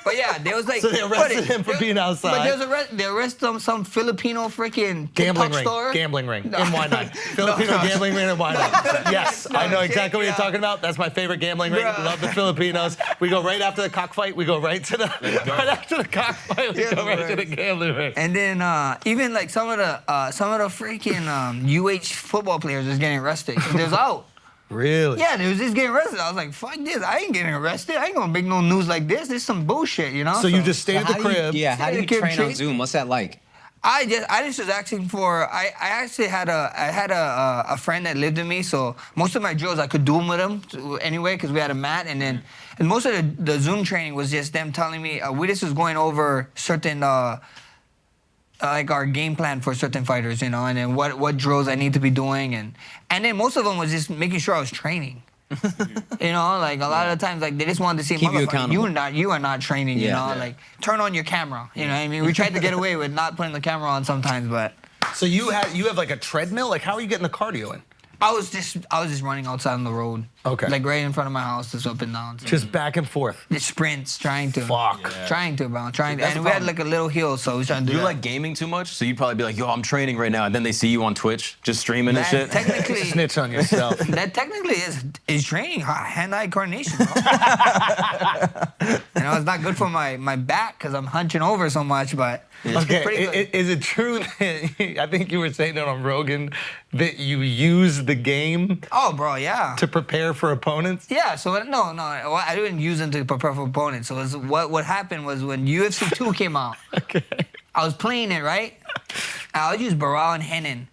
But yeah, there was like. So they arrested him for being outside. But they arrested some Filipino freaking gambling ring. Store. Gambling ring in Waianae. Filipino gambling ring in Waianae. Yes, I know exactly what you're talking about. That's my favorite gambling ring. Love the Filipinos. We go right after the cockfight. We go right to the right after the cockfight. We go right to the gambling ring. And then even like some of the freaking UH football players was getting arrested because they was out. Really? Yeah, they was just getting arrested. I was like, fuck this. I ain't getting arrested. I ain't gonna make no news like this. This is some bullshit, you know? So you just stayed at the crib. How do you train on Zoom? What's that like? I just was asking for. I actually had a friend that lived with me, so most of my drills I could do them with him anyway because we had a mat, and most of the Zoom training was just them telling me we just was going over certain like our game plan for certain fighters, you know, and then what drills I need to be doing, and then most of them was just making sure I was training. You know, like a lot of the times, like they just wanted to see, Keep you accountable. you are not training. You know, like turn on your camera. You know what I mean? We tried to get away with not putting the camera on sometimes, but So you have like a treadmill? Like how are you getting the cardio in? I was just running outside on the road. Okay. Like right in front of my house, just up and down. So Just back and forth. the sprints, trying to. Fuck. Yeah. Trying to, bro. Trying to. That's And the we had problem. like a little hill, so we was trying to do You that. like gaming too much, so you'd probably be like, "Yo, I'm training right now," and then they see you on Twitch just streaming and That shit. technically, Snitch on yourself. that technically is training, hand-eye coordination, bro. You know, it's not good for my back because I'm hunching over so much, but it's pretty good. Okay, is it true that I think you were saying it on Rogan that you use the game Oh, bro, yeah. to prepare for opponents? Yeah, so no, I didn't use them to prepare for opponents. So it was, what happened was when UFC 2 came out, I was playing it, right? And I would use Barao and Henin.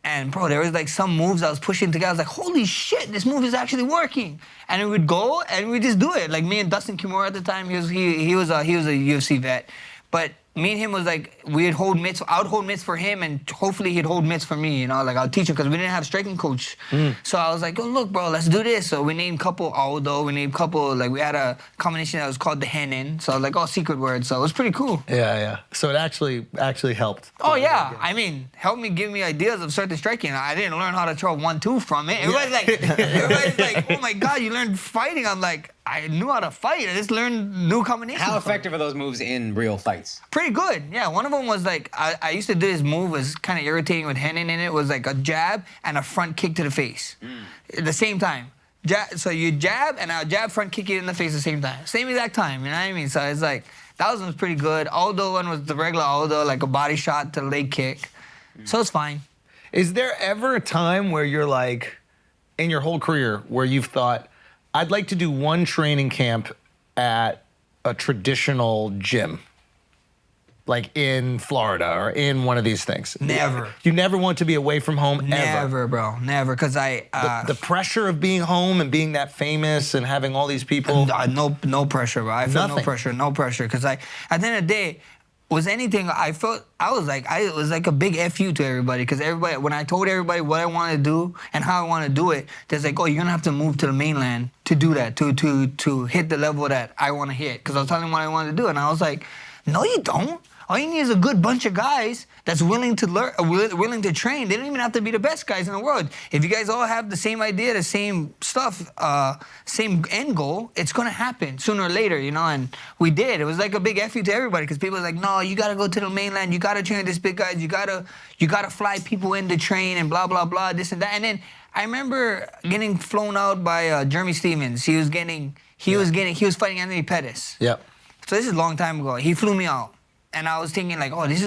And bro, there was like some moves I was pushing together. I was like, holy shit, this move is actually working. And it would go and we just do it. Like me and Dustin Kimura at the time, he was a UFC vet. But me and him was like, we'd hold mitts. I would hold mitts for him, and hopefully he'd hold mitts for me. You know, like I'll teach him because we didn't have a striking coach. So I was like, oh look, bro, let's do this. So we named couple Aldo. We named couple like we had a combination that was called the Henin. So I was like, oh, secret word. So it was pretty cool. Yeah. So it actually helped. Oh yeah, I mean, helped me give me ideas of certain striking. I didn't learn how to throw 1-2 from it. Everybody's like, oh my god, you learned fighting. I'm like, I knew how to fight. I just learned new combinations. How from it. effective are those moves in real fights? Pretty good. Yeah, one of them was like, I used to do this move, was kind of irritating with Henin in it, was like a jab and a front kick to the face. At the same time. So you jab and I'll jab, front kick you in the face at the same time. Same exact time, you know what I mean? So it's like, that one was pretty good. Aldo one was the regular Aldo, like a body shot to leg kick. So it's fine. Is there ever a time where you're like, in your whole career, where you've thought, I'd like to do one training camp at a traditional gym? Like in Florida or in one of these things? Never. You never want to be away from home ever? Never, bro. Never, because The pressure of being home and being that famous and having all these people. No pressure, bro. I felt Nothing. no pressure. Because at the end of the day, was anything, it was like a big FU to everybody. Because everybody, when I told everybody what I want to do and how I want to do it, there's like, oh, you're going to have to move to the mainland to do that, to hit the level that I want to hit. Because I was telling them what I wanted to do. And I was like, no, you don't. All you need is a good bunch of guys that's willing to learn, willing to train. They don't even have to be the best guys in the world. If you guys all have the same idea, the same stuff, same end goal, it's gonna happen sooner or later, you know. And we did. It was like a big F you to everybody because people were like, no, you gotta go to the mainland. You gotta train with these big guys. You gotta fly people in to train and blah blah blah, this and that. And then I remember getting flown out by Jeremy Stevens. He was fighting Anthony Pettis. Yep. So this is a long time ago. He flew me out. And I was thinking like, oh, this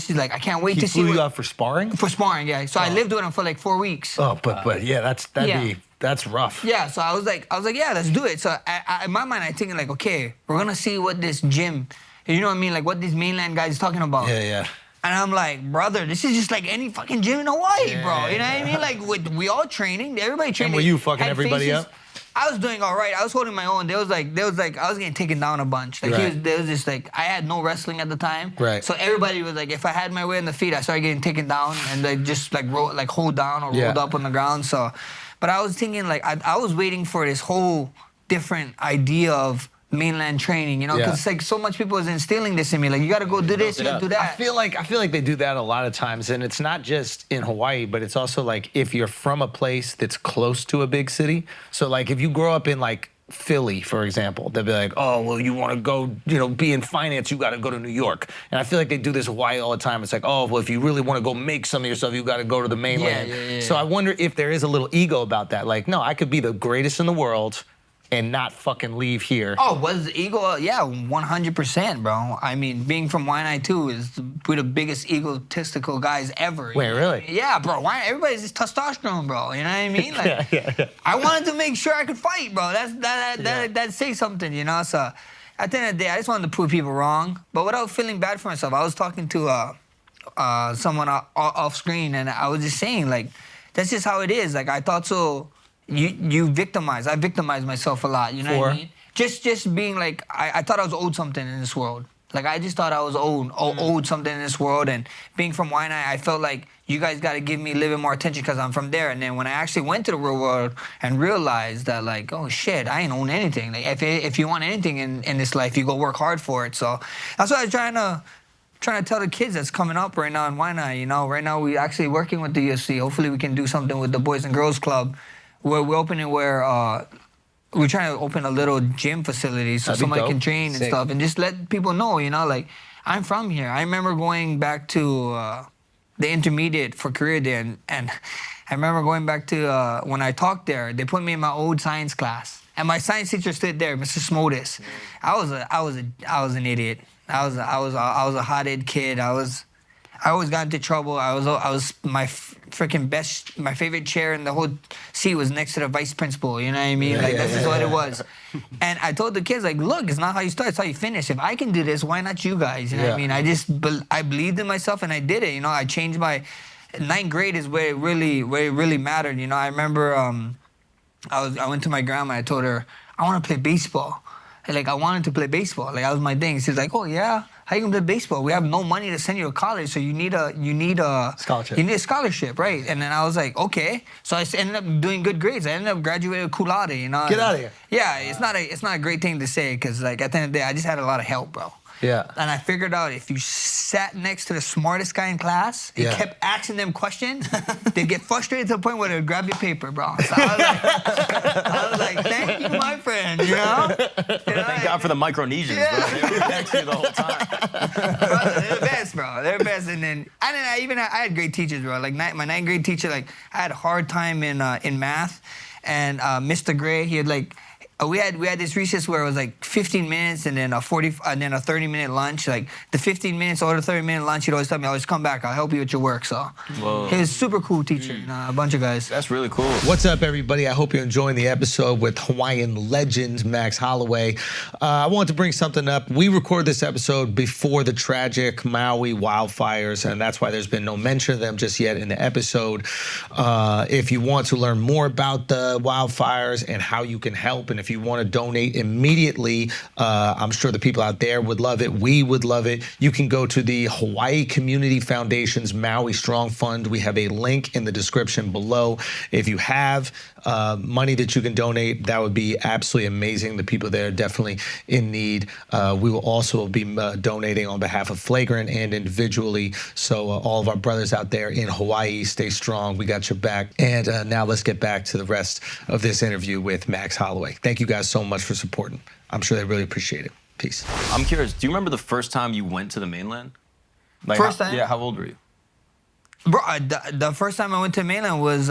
is like, I can't wait to see. He flew you out for sparring? For sparring, yeah. So I lived with him for like 4 weeks. Oh, but yeah, that's rough. Yeah, so I was like, yeah, let's do it. So in my mind, I'm thinking like, okay, we're gonna see what this gym, you know what I mean, like what these mainland guys is talking about. Yeah. And I'm like, brother, this is just like any fucking gym in Hawaii, bro. You know what I mean? Like we all training, everybody training. And were you fucking had everybody faces. up? I was doing all right. I was holding my own. There was like I was getting taken down a bunch. Like Right. there was just like I had no wrestling at the time. Right. So everybody was like, if I had my way in the feet, I started getting taken down and they just like hold down or rolled up on the ground. So, but I was thinking like I was waiting for this whole different idea of mainland training, you know, because like so much people was instilling this in me. Like you got to go do this, you got to do that. I feel like they do that a lot of times, and it's not just in Hawaii, but it's also like if you're from a place that's close to a big city. So like if you grow up in like Philly, for example, they'll be like, oh, well, you want to go, be in finance, you got to go to New York. And I feel like they do this in Hawaii all the time. It's like, oh, well, if you really want to go make some of yourself, you got to go to the mainland. Yeah. So I wonder if there is a little ego about that. Like, no, I could be the greatest in the world and not fucking leave here. Oh, was the ego? Yeah, 100%, bro. I mean, being from Waianae too we're the biggest egotistical guys ever. Wait, really? Yeah, bro. Everybody's just testosterone, bro. You know what I mean? Like, Yeah. I wanted to make sure I could fight, bro. That say something, you know. So at the end of the day, I just wanted to prove people wrong, but without feeling bad for myself. I was talking to someone off screen, and I was just saying, like, that's just how it is. Like, I thought so. You victimize. I victimized myself a lot. You know what I mean? Just being like, I thought I was owed something in this world. Like, I just thought I was owed something in this world. And being from Waianae, I felt like you guys got to give me a little bit more attention because I'm from there. And then when I actually went to the real world and realized that, like, oh, shit, I ain't own anything. Like, if you want anything in this life, you go work hard for it. So that's what I was trying to tell the kids that's coming up right now in Waianae. You know, right now we actually working with the UFC. Hopefully we can do something with the Boys and Girls Club. We're opening where... we're trying to open a little gym facility so somebody can train and stuff and just let people know, you know, like, I'm from here. I remember going back to the intermediate for career day, and I remember going back to when I talked there, they put me in my old science class, and my science teacher stood there, Mr. Smodis. I was an idiot. I was a hot-headed kid. I always got into trouble. I was my my favorite chair in the whole seat was next to the vice principal. You know what I mean? Like, that's just what it was. And I told the kids, like, look, it's not how you start, it's how you finish. If I can do this, why not you guys? You know what I mean? I believed in myself and I did it. You know, I changed my 9th grade is where it really mattered. You know, I remember I went to my grandma. I told her I want to play baseball. Like, I wanted to play baseball. Like, that was my thing. She's like, oh yeah. How you gonna play baseball? We have no money to send you to college, so you need a scholarship. You need a scholarship, right? And then I was like, okay. So I ended up doing good grades. I ended up graduating with cum laude, you know. Get out of here. Yeah, it's not a great thing to say because, like, at the end of the day, I just had a lot of help, bro. Yeah. And I figured out if you sat next to the smartest guy in class and kept asking them questions, they'd get frustrated to the point where they'd grab your paper, bro. So I was like, thank you, my friend, you know? Thank God for the Micronesians, bro. They were next to you the whole time. Bro, they're the best, bro. They're the best. And then I had great teachers, bro. Like, my 9th grade teacher, like, I had a hard time in math. And Mr. Gray, he had, like, we had this recess where it was like 15 minutes and then a 30-minute lunch. Like, the 15 minutes or the 30-minute lunch, he'd always tell me, always come back. I'll help you with your work. So he was a super cool teacher. A bunch of guys. That's really cool. What's up, everybody? I hope you're enjoying the episode with Hawaiian legend Max Holloway. I wanted to bring something up. We recorded this episode before the tragic Maui wildfires, and that's why there's been no mention of them just yet in the episode. If you want to learn more about the wildfires and how you can help, and if you want to donate immediately, I'm sure the people out there would love it. We would love it. You can go to the Hawaii Community Foundation's Maui Strong Fund. We have a link in the description below. If you have money that you can donate, that would be absolutely amazing. The people there are definitely in need. We will also be donating on behalf of FLAGRANT and individually. So all of our brothers out there in Hawaii, stay strong. We got your back. And now let's get back to the rest of this interview with Max Holloway. Thank you guys so much for supporting. I'm sure they really appreciate it. Peace. I'm curious, do you remember the first time you went to the mainland? Like, first time? Yeah, how old were you? Bro, the first time I went to mainland was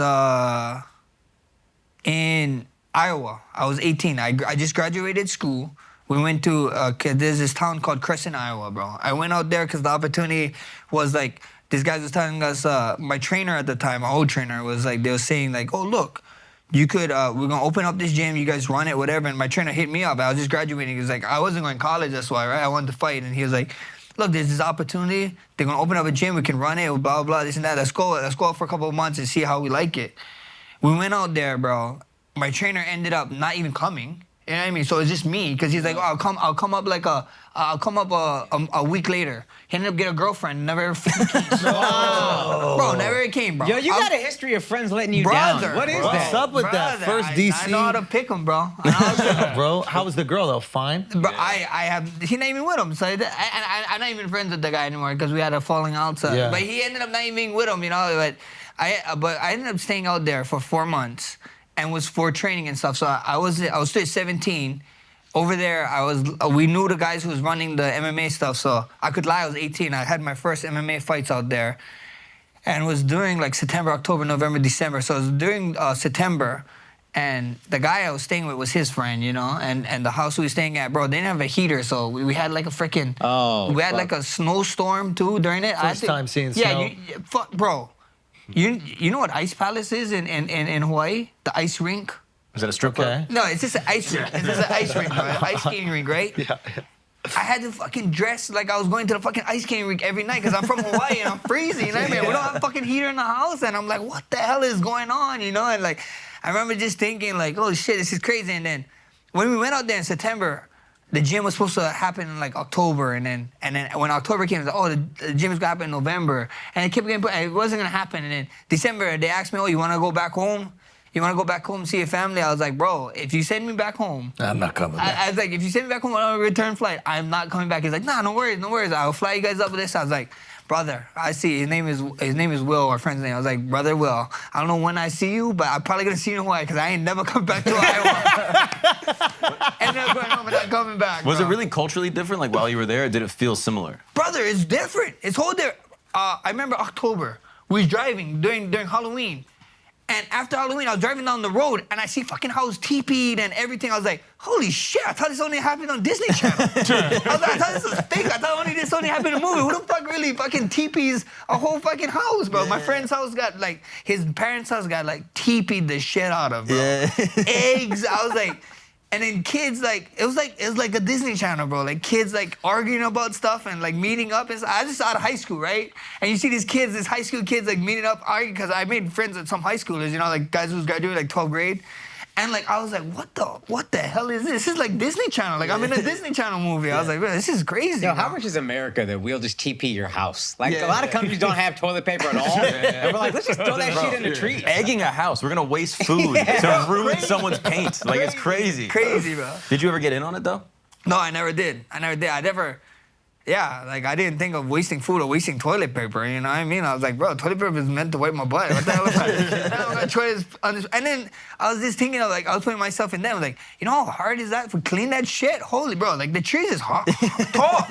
in Iowa. I was 18. I just graduated school. We went to, there's this town called Crescent, Iowa, bro. I went out there because the opportunity was like, this guy was telling us, my trainer at the time, my old trainer, was like, they were saying like, oh, look, you could, we're going to open up this gym, you guys run it, whatever. And my trainer hit me up. I was just graduating. He was like, I wasn't going to college, that's why, right? I wanted to fight. And he was like, look, there's this opportunity. They're going to open up a gym. We can run it, blah, blah, this and that. Let's go out for a couple of months and see how we like it. We went out there, bro. My trainer ended up not even coming. You know what I mean? So it's just me, because he's like, oh, I'll come up a week later. He ended up getting a girlfriend, never ever came. Bro, never ever came, bro. Yo, you got a history of friends letting you down. What is that? What's up with that? First DC. I know how to pick him, bro. Bro, how was the girl though? Fine? But he's not even with him. So I'm not even friends with the guy anymore because we had a falling out. So. Yeah. But he ended up not even being with him, you know. But I ended up staying out there for 4 months and was for training and stuff. So I was still 17. Over there, we knew the guys who was running the MMA stuff, so I could lie, I was 18. I had my first MMA fights out there and was during like September, October, November, December. So it was during September, and the guy I was staying with was his friend, you know, and the house we were staying at, bro, they didn't have a heater, so we had like a freaking, we had like a snowstorm too during it. First time seeing snow. Yeah, bro, you know what Ice Palace is in Hawaii? The ice rink? Is that a strip club? No, it's just an ice rink. It's just an ice rink, bro. Ice skating rink, right? Yeah. I had to fucking dress like I was going to the fucking ice skating rink every night because I'm from Hawaii and I'm freezing. You know what I mean? We don't have a fucking heater in the house, and I'm like, what the hell is going on? You know, and like, I remember just thinking like, oh shit, this is crazy. And then when we went out there in September, the gym was supposed to happen in like October, and then when October came, it was like, oh, the gym is gonna happen in November, and it kept getting put, it wasn't gonna happen. And then December, they asked me, oh, you wanna go back home? You wanna go back home and see your family? I was like, bro, if you send me back home, I'm not coming back. I was like, if you send me back home on a return flight, I'm not coming back. He's like, nah, no worries, I'll fly you guys up with this. I was like, brother, I see, his name is Will, our friend's name. I was like, brother Will, I don't know when I see you, but I'm probably gonna see you in Hawaii because I ain't never come back to Iowa. Ended up going home and not coming back. Was bro. it really culturally different, like while you were there, or did it feel similar? Brother, it's different. It's whole different. I remember October, we was driving during Halloween. And after Halloween, I was driving down the road, and I see fucking house teepeed and everything. I was like, holy shit, I thought this only happened on Disney Channel. I was like, I thought this was fake. I thought this only happened in a movie. Who the fuck really fucking teepees a whole fucking house, bro? Yeah. My friend's house got, like, his parents' house got, like, teepeed the shit out of, bro. Yeah. Eggs. I was like... And then kids, like, it was like a Disney Channel, bro. Like, kids, like, arguing about stuff and, like, meeting up. And I just out of high school, right? And you see these high school kids, like, meeting up, arguing, because I made friends with some high schoolers, you know, like, guys who was graduating, like, 12th grade. And, like, I was like, what the hell is this? This is like Disney Channel. Like, I'm in a Disney Channel movie. I was like, man, this is crazy. Yo, how much is America that we'll just TP your house? Like, a lot of countries don't have toilet paper at all. And we're like, let's just throw that shit in the trees. Egging a house. We're going to waste food to ruin someone's paint. Like, it's crazy. Crazy, bro. Did you ever get in on it, though? No, I never did. Yeah, like, I didn't think of wasting food or wasting toilet paper, you know what I mean? I was like, bro, toilet paper is meant to wipe my butt. What the hell is that? And then I was just thinking of, like, I was putting myself in there. I was like, you know how hard is that to clean that shit? Holy, bro, like, the trees is hot. Tall.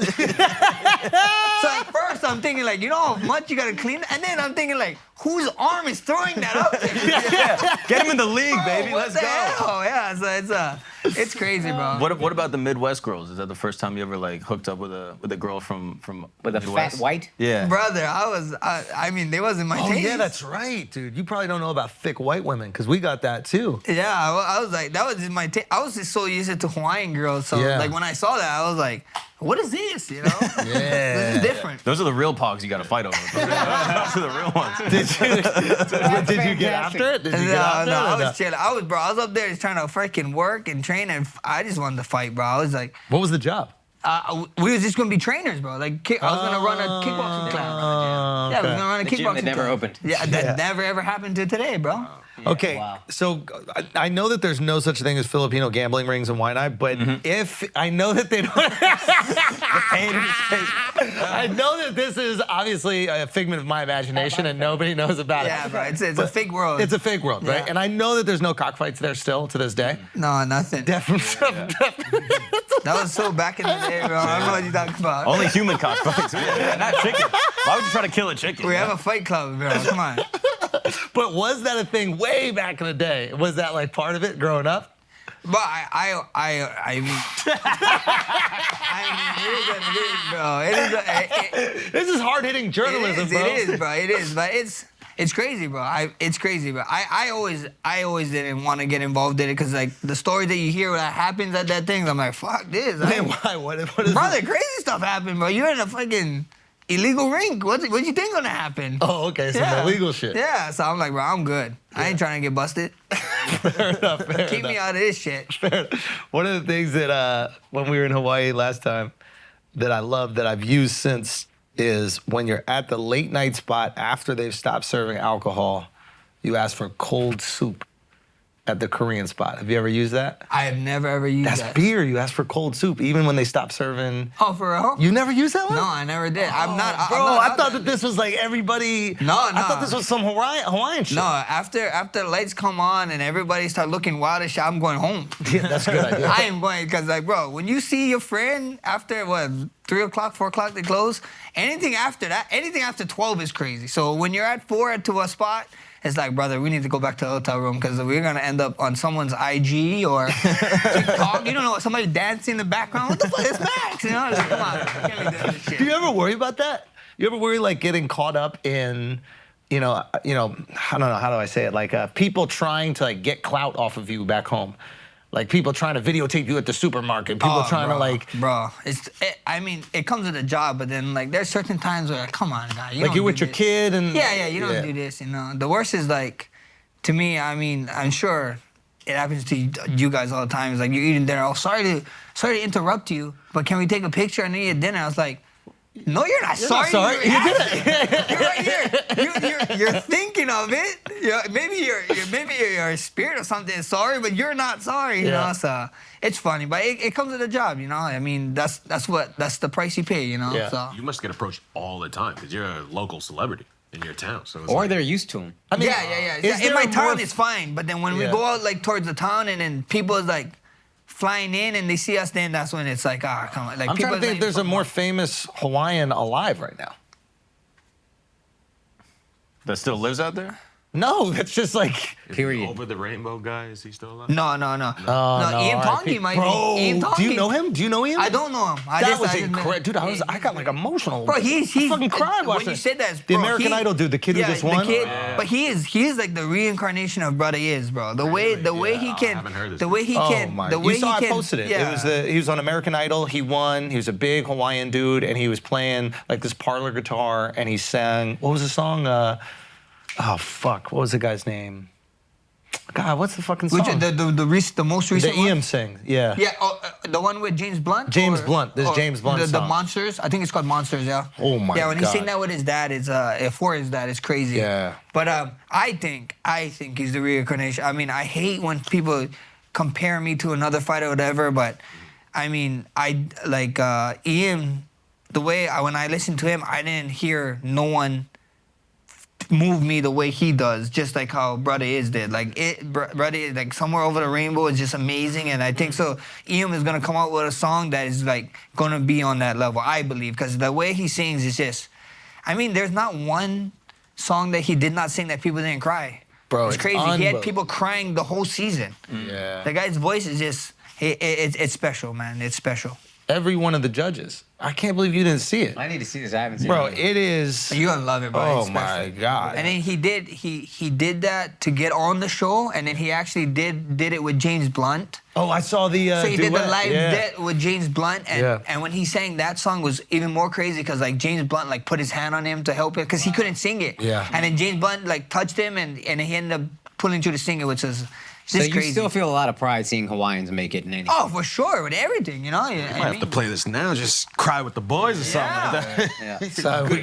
So at first, I'm thinking, like, you know how much you got to clean? And then I'm thinking, like, whose arm is throwing that up there? Get him in the league, bro, baby. Let's go. Hell? Yeah, so it's crazy, bro. What about the Midwest girls? Is that the first time you ever, like, hooked up with a girl from with a Midwest? fat white? Yeah. Brother, I mean, they wasn't my taste. Oh, yeah, that's right, dude. You probably don't know about thick white women, because we got that, too. Yeah, I was like, that was just my taste. I was just so used to Hawaiian girls, so, like, when I saw that, I was like, what is this, you know? Yeah. This is different. Those are the real pogs you got to fight over. Those are the real ones. Did you get after it? I was chilling. I was up there just trying to freaking work and train, and I just wanted to fight, bro. I was like... What was the job? We was just gonna be trainers, bro. Like, I was gonna run a kickboxing class. Yeah, we was gonna run a kickboxing class. Never opened. Yeah, that never ever happened to today, bro. Yeah, okay, so I know that there's no such thing as Filipino gambling rings in Waianae, but if I know that they don't, I know that this is obviously a figment of my imagination and nobody knows about it. Yeah, bro, it's a fake world. It's a fake world, right? And I know that there's no cockfights there still to this day. No, nothing. Definitely. That was so back in the day, bro. I don't know what you're talking about. Only human cockfights. Not chicken. Why would you try to kill a chicken? We have a fight club, bro. Come on. But was that a thing way back in the day? Was that like part of it growing up? But I mean, it is, bro. This is hard-hitting journalism, bro. It is, bro. It is, but it's crazy, bro. It's crazy, bro. I always didn't want to get involved in it because, like, the stories that you hear that happens at that thing, I'm like, fuck this. Man, why? What is brother, crazy stuff happened, bro. You're in a fucking illegal rink. What you think gonna happen? Oh, okay, some illegal shit. Yeah, so I'm like, bro, I'm good. I ain't trying to get busted. Fair enough. Keep me out of this shit. One of the things that when we were in Hawaii last time that I love that I've used since is when you're at the late night spot after they've stopped serving alcohol, you ask for cold soup at the Korean spot. Have you ever used that? I have never ever used that. That's beer. You ask for cold soup even when they stop serving. Oh, for real? You never used that one? No, I never did. I'm not. I thought that this was like everybody. No. I thought this was some Hawaiian shit. No, after the lights come on and everybody start looking wild as shit, I'm going home. Yeah, that's a good idea. I am going because, like, bro, when you see your friend after 3 o'clock, 4 o'clock they close. Anything after that, anything after 12 is crazy. So when you're at 4 to a spot, it's like, brother, we need to go back to the hotel room because we're going to end up on someone's IG or TikTok. You don't know, somebody dancing in the background. What the fuck? It's Max. You know, it's like, come on. Can't be doing this shit. Do you ever worry about that? You ever worry, like, getting caught up in, I don't know, how do I say it? Like, people trying to, like, get clout off of you back home. Like people trying to videotape you at the supermarket. People trying to like. Bro, I mean, it comes with a job, but then like there's certain times where, like, come on, guy. Like you're with your kid and. Yeah, you don't do this, you know. The worst is like, to me, I mean, I'm sure it happens to you guys all the time. It's like you're eating dinner. Oh, sorry to interrupt you, but can we take a picture and eat dinner? I was like, no, you're not sorry. You're right here. You're thinking of it. Maybe you're a spirit or something is sorry, but you're not sorry. You know, so it's funny, but it comes with a job. You know, I mean, that's the price you pay. You know, so You must get approached all the time because you're a local celebrity in your town. So it's Or like, they're used to him. I mean, In my town, it's fine, but then when we go out like towards the town and then people is like flying in and they see us, then that's when it's like, come on. Like, I'm trying to think if there's a more famous Hawaiian alive right now. That still lives out there? No, that's just like. Period. Over the rainbow guy, is he still alive? No. Iam Tongi might be. Iam Tongi. Do you know him? Do you know Iam? I don't know him. That was incredible. Dude, I got like emotional. Bro, he's I fucking cried when watching you said that. The bro, American Idol dude, the kid who just won. The kid, but he is like the reincarnation of Brother Is, bro. The way he can, I haven't heard this the way he Oh can, my! the way You saw he I can. posted it. Yeah. It was he was on American Idol. He won. He was a big Hawaiian dude, and he was playing like this parlor guitar, and he sang. What was the song? Oh fuck! What was the guy's name? God, what's the fucking song? The most recent The one? Iam sings. Yeah. Yeah, the one with James Blunt? James Blunt. This is James Blunt's The song. Monsters? I think it's called Monsters, yeah. Oh my Yeah, when he God. sing that with his dad, it's for his dad, it's crazy. Yeah. But I think he's the reincarnation. I mean, I hate when people compare me to another fighter or whatever, but I mean, I like Iam, the way when I listened to him, I didn't hear no one move me the way he does, just like how Brother Is did. Like Brother Is, like Somewhere Over the Rainbow is just amazing, and I think so. Iam is gonna come out with a song that is like gonna be on that level, I believe, because the way he sings is just. I mean, there's not one song that he did not sing that people didn't cry. Bro, it's it's crazy. He had unbelievable. people crying the whole season. Yeah. The guy's voice is just. It's special, man. It's special. Every one of the judges. I can't believe you didn't see it. I need to see this. I haven't seen Bro, it. it is. You're gonna love it, bro. Oh It's special. my God. And then he did that to get on the show, and then he actually did it with James Blunt. Oh, I saw the. So he did the duet. live Yeah. bit with James Blunt, and when he sang that song was even more crazy because like James Blunt like put his hand on him to help him because he couldn't sing it. Yeah. And then James Blunt like touched him, and he ended up pulling through to sing it, which is So just you crazy. still feel a lot of pride seeing Hawaiians make it in anything. Oh, for sure, with everything, you know. I have to play this now. Just cry with the boys or something like that. Yeah. So we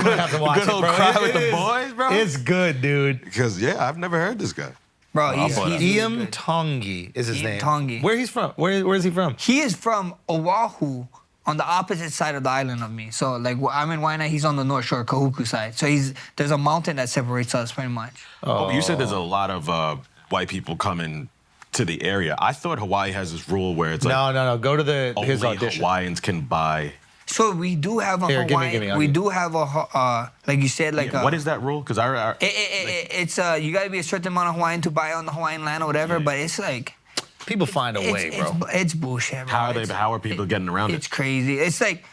might have to watch Good it, old bro. cry It with the is- boys, bro. It's good, dude. Because I've never heard this guy. Bro, he's Iam really good. Tongi is his Iam name. Tongi. Where he's from? Where is he from? He is from Oahu, on the opposite side of the island of me. So like I'm in Waianae, he's on the North Shore, Kahuku side. So there's a mountain that separates us pretty much. Oh, you said there's a lot of white people coming to the area. I thought Hawaii has this rule where it's like No. Go to his only audition. Hawaiians can buy. So we do have a Here, give me, Hawaiian. I'll We give do have a like you said, like What is that rule? Because it's you got to be a certain amount of Hawaiian to buy on the Hawaiian land or whatever. But it's like People find a way, bro. it's bullshit, bro. how are people getting around It's it? crazy. It's like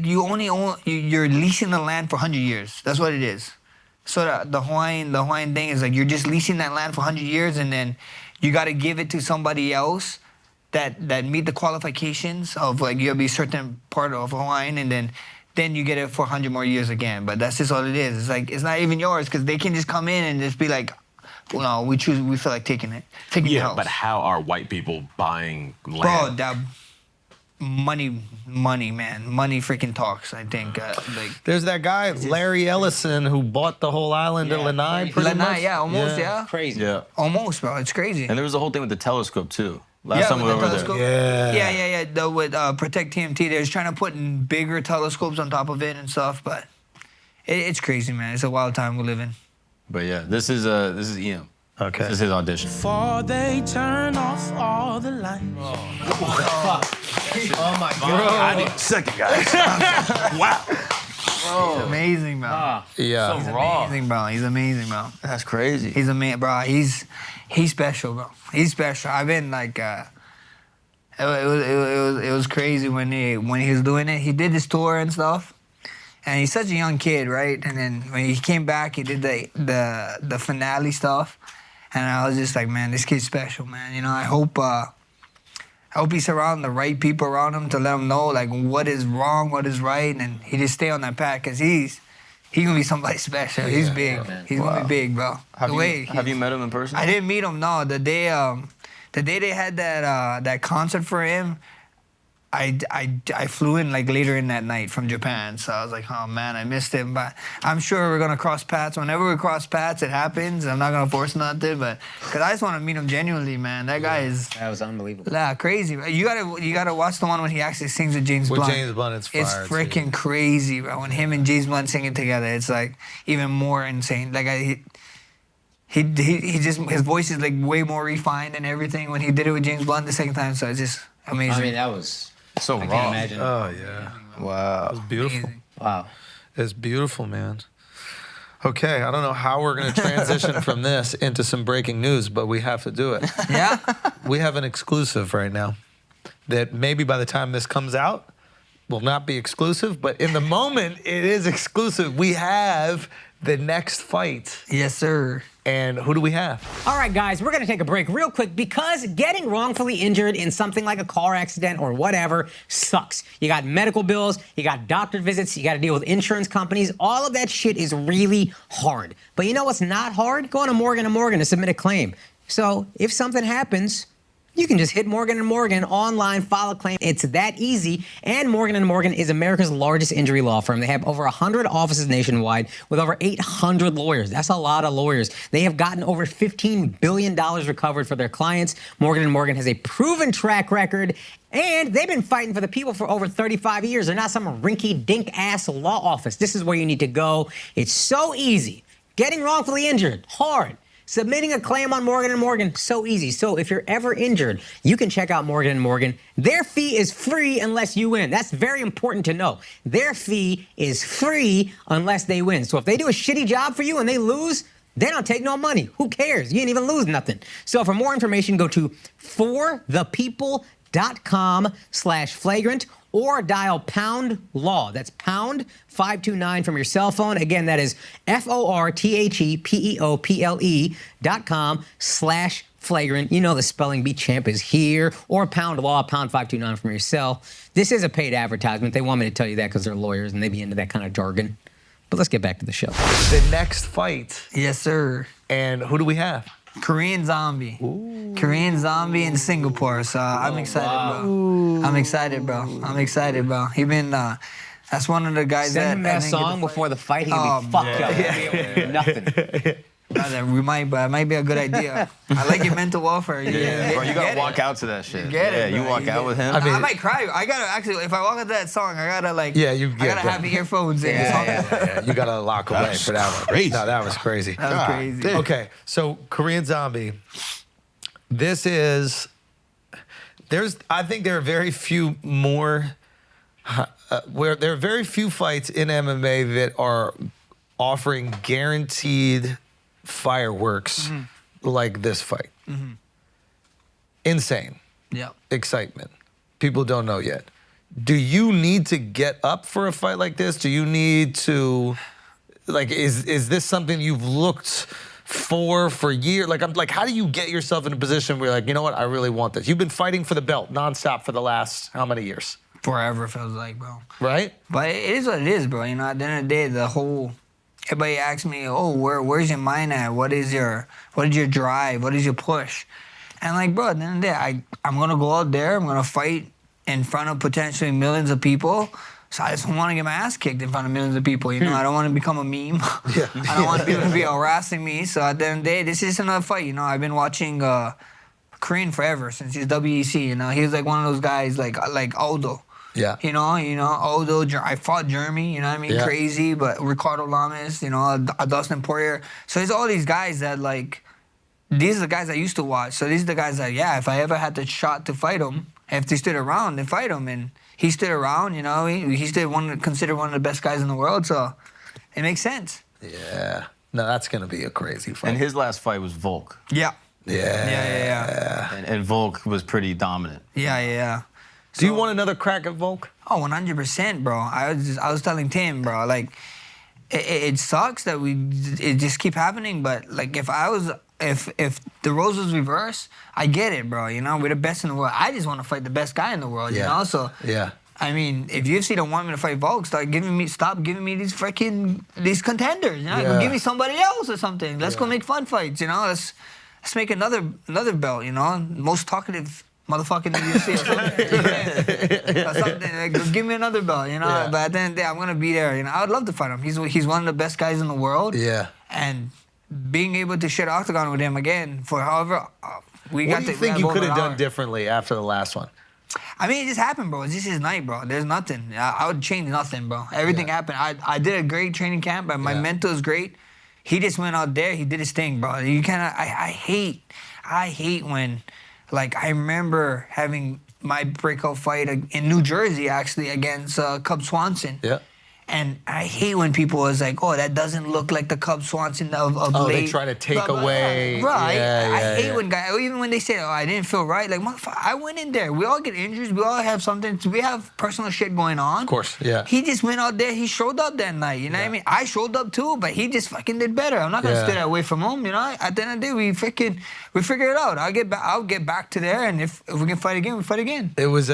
you only own you're leasing the land for 100 years. That's what it is. So the Hawaiian thing is like you're just leasing that land for 100 years, and then you got to give it to somebody else that meet the qualifications of like you gotta be a certain part of Hawaiian, and then you get it for 100 more years again. But that's just all it is. It's like it's not even yours because they can just come in and just be like, well, no, we feel like taking your Yeah, house. but how are white people buying land? Bro, that money, man. Money freaking talks, I think. Like There's that guy, Larry Ellison, who bought the whole island of Lanai, pretty Lanai, much. yeah, almost, yeah. Crazy. Yeah. Almost, bro. It's crazy. And there was the whole thing with the telescope too. Last time we with were the over there. telescope. Yeah. Yeah. With Protect TMT, they're just trying to put bigger telescopes on top of it and stuff, but it's crazy, man. It's a wild time we live in. But yeah, this is Iam. Okay. This is his audition. Before they turn off all the lights. Oh my God. I need a second, guys. Wow. He's amazing, bro. Yeah. He's amazing, bro. He's amazing, bro. That's crazy. He's amazing, bro. He's special, bro. He's special. I've been like, it was crazy when he was doing it. He did this tour and stuff, and he's such a young kid, right? And then when he came back, he did the finale stuff, And I was just like, man, this kid's special, man. You know, I hope he's around the right people around him to let him know, like, what is wrong, what is right, and he just stay on that path, because he's gonna be somebody special. He's big. He's gonna be big, bro. Have you met him in person? I didn't meet him, no. The day they had that concert for him, I flew in like later in that night from Japan, so I was like, oh man, I missed him. But I'm sure we're gonna cross paths. Whenever we cross paths, it happens. I'm not gonna force nothing, but because I just want to meet him genuinely, man. That guy is That was unbelievable. crazy. You gotta watch the one when he actually sings with James Blunt. With James Blunt, it's fire, It's freaking crazy, bro. When him and James Blunt singing together, it's like even more insane. Like he just, his voice is like way more refined and everything when he did it with James Blunt the second time. So it's just amazing. I mean, that was So I raw. can't imagine. Oh, yeah. Wow. It's beautiful. Amazing. Wow. It's beautiful, man. Okay, I don't know how we're going to transition from this into some breaking news, but we have to do it. Yeah. We have an exclusive right now that maybe by the time this comes out will not be exclusive, but in the moment it is exclusive. We have the next fight. Yes, sir. And who do we have? All right, guys, we're going to take a break real quick because getting wrongfully injured in something like a car accident or whatever sucks. You got medical bills, you got doctor visits, you got to deal with insurance companies. All of that shit is really hard. But you know what's not hard? Going to Morgan & Morgan to submit a claim. So if something happens, you can just hit Morgan & Morgan online, file a claim. It's that easy. And Morgan & Morgan is America's largest injury law firm. They have over 100 offices nationwide with over 800 lawyers. That's a lot of lawyers. They have gotten over $15 billion recovered for their clients. Morgan & Morgan has a proven track record, and they've been fighting for the people for over 35 years. They're not some rinky-dink-ass law office. This is where you need to go. It's so easy. Getting wrongfully injured, hard. Submitting a claim on Morgan & Morgan, so easy. So if you're ever injured, you can check out Morgan & Morgan. Their fee is free unless you win. That's very important to know. Their fee is free unless they win. So if they do a shitty job for you and they lose, they don't take no money. Who cares? You ain't even lose nothing. So for more information, go to forthepeople.com/flagrant or dial #law. That's #529 from your cell phone. Again, that is forthepeople.com/flagrant. You know the spelling bee champ is here. Or #law, #529 from your cell. This is a paid advertisement. They want me to tell you that because they're lawyers and they be into that kind of jargon. But let's get back to the show. The next fight. Yes, sir. And who do we have? Korean Zombie. Ooh. Korean Zombie in Singapore. So I'm excited, bro. I'm excited, bro. He been, that's one of the guys Send him that I think song before the fight. He can be fucked up. Nothing. We might, but it might be a good idea. I like your mental welfare. Bro, you gotta walk out to that shit. Get it, you bro. walk out with him. I mean- I might cry. I gotta actually, if I walk out to that song, I gotta like, Yeah, I gotta have the earphones in. Yeah. You got to lock away for that one. crazy. No, that was crazy. That was crazy. Okay, so Korean Zombie. This is, I think there are very few more, where there are very few fights in MMA that are offering guaranteed fireworks like this fight. Insane. Yep. Excitement. People don't know yet. Do you need to get up for a fight like this? Do you need to, like, is this something you've looked for years? Like, how do you get yourself in a position where you're like, you know what, I really want this? You've been fighting for the belt nonstop for the last how many years? Forever feels like, bro. Right? But it is what it is, bro. You know, at the end of the day, everybody asks me, oh, where's your mind at? What is your drive? What is your push? And like, bro, at the end of the day, I'm gonna go out there, I'm gonna fight in front of potentially millions of people. So I just don't want to get my ass kicked in front of millions of people, you know? I don't want to become a meme. I don't want people to be harassing me. So at the end of the day, this is another fight, you know? I've been watching Korean forever, since he's WEC, you know? He was like one of those guys like Aldo. Yeah. You know, Aldo, I fought Jeremy, you know what I mean? Yeah. Crazy, but Ricardo Lamas, you know, Dustin Poirier. So there's all these guys that, like, these are the guys I used to watch. So these are the guys that, yeah, if I ever had the shot to fight him, if they stood around, then fight him. And he stood around, you know, he's still considered one of the best guys in the world, so it makes sense. Yeah. No, that's going to be a crazy fight. And his last fight was Volk. Yeah. Yeah. And Volk was pretty dominant. Yeah. Do you want another crack at Volk? Oh, 100%, bro. I was telling Tim, bro, like, it sucks that it just keep happening, but like if I was if the roles was reversed, I get it, bro. You know, we're the best in the world. I just want to fight the best guy in the world. You know, so yeah. I mean, if UFC don't want me to fight Volk, stop giving me these contenders. You know, give me somebody else or something. Let's go make fun fights. You know, let's make another belt. You know, most talkative motherfucker in the UFC or something. Like, give me another belt. You know, but at the end of the day, I'm gonna be there. You know, I would love to fight him. He's one of the best guys in the world. Yeah. And being able to share octagon with him again for however we got. What do you think you could have done differently after the last one? I mean, it just happened, bro. It's just his night, bro. There's nothing. I would change nothing, bro. Everything happened. I did a great training camp, but my mentor is great. He just went out there. He did his thing, bro. You cannot. I hate when, like, I remember having my breakout fight in New Jersey, actually, against Cub Swanson. Yeah. And I hate when people is like, oh, that doesn't look like the Cub Swanson of Oh, late. they try to take away. Bro, I hate when guys, even when they say, oh, I didn't feel right. Like, motherfucker, I went in there. We all get injuries. We all have something. We have personal shit going on. Of course, yeah. He just went out there. He showed up that night. You know what I mean? I showed up too, but he just fucking did better. I'm not going to stay away from him. You know? At the end of the day, we figure it out. I'll get back to there, and if we can fight again, we fight again. It was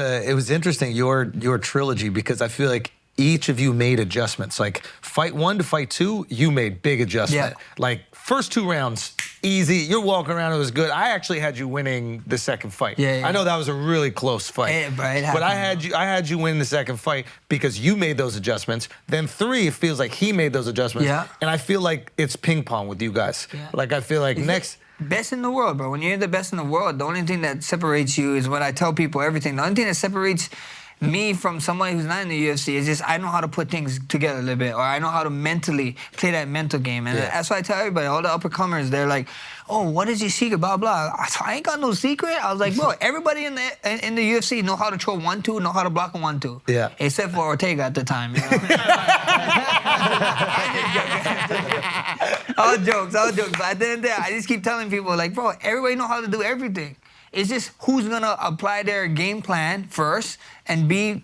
interesting, your trilogy, because I feel like each of you made adjustments. Like fight 1 to fight 2, you made big adjustment. Yeah. Like first 2 rounds, easy. You're walking around, it was good. I actually had you winning the second fight. Yeah. I know that was a really close fight. Yeah, but I had you win the second fight because you made those adjustments. Then 3, it feels like he made those adjustments. Yeah. And I feel like it's ping pong with you guys. Yeah. Like I feel like next. Best in the world, bro. When you're the best in the world, the only thing that separates you is what I tell people, everything. The only thing that separates me from somebody who's not in the UFC is just I know how to put things together a little bit, or I know how to mentally play that mental game. And that's why I tell everybody, all the uppercomers, they're like, oh, what is your secret, blah, blah. I ain't got no secret. I was like, bro, everybody in the UFC know how to throw 1-2, know how to block a 1-2. Yeah. Except for Ortega at the time, you know? All jokes. But at the end of the day, I just keep telling people, like, bro, everybody know how to do everything. It's just who's gonna apply their game plan first and be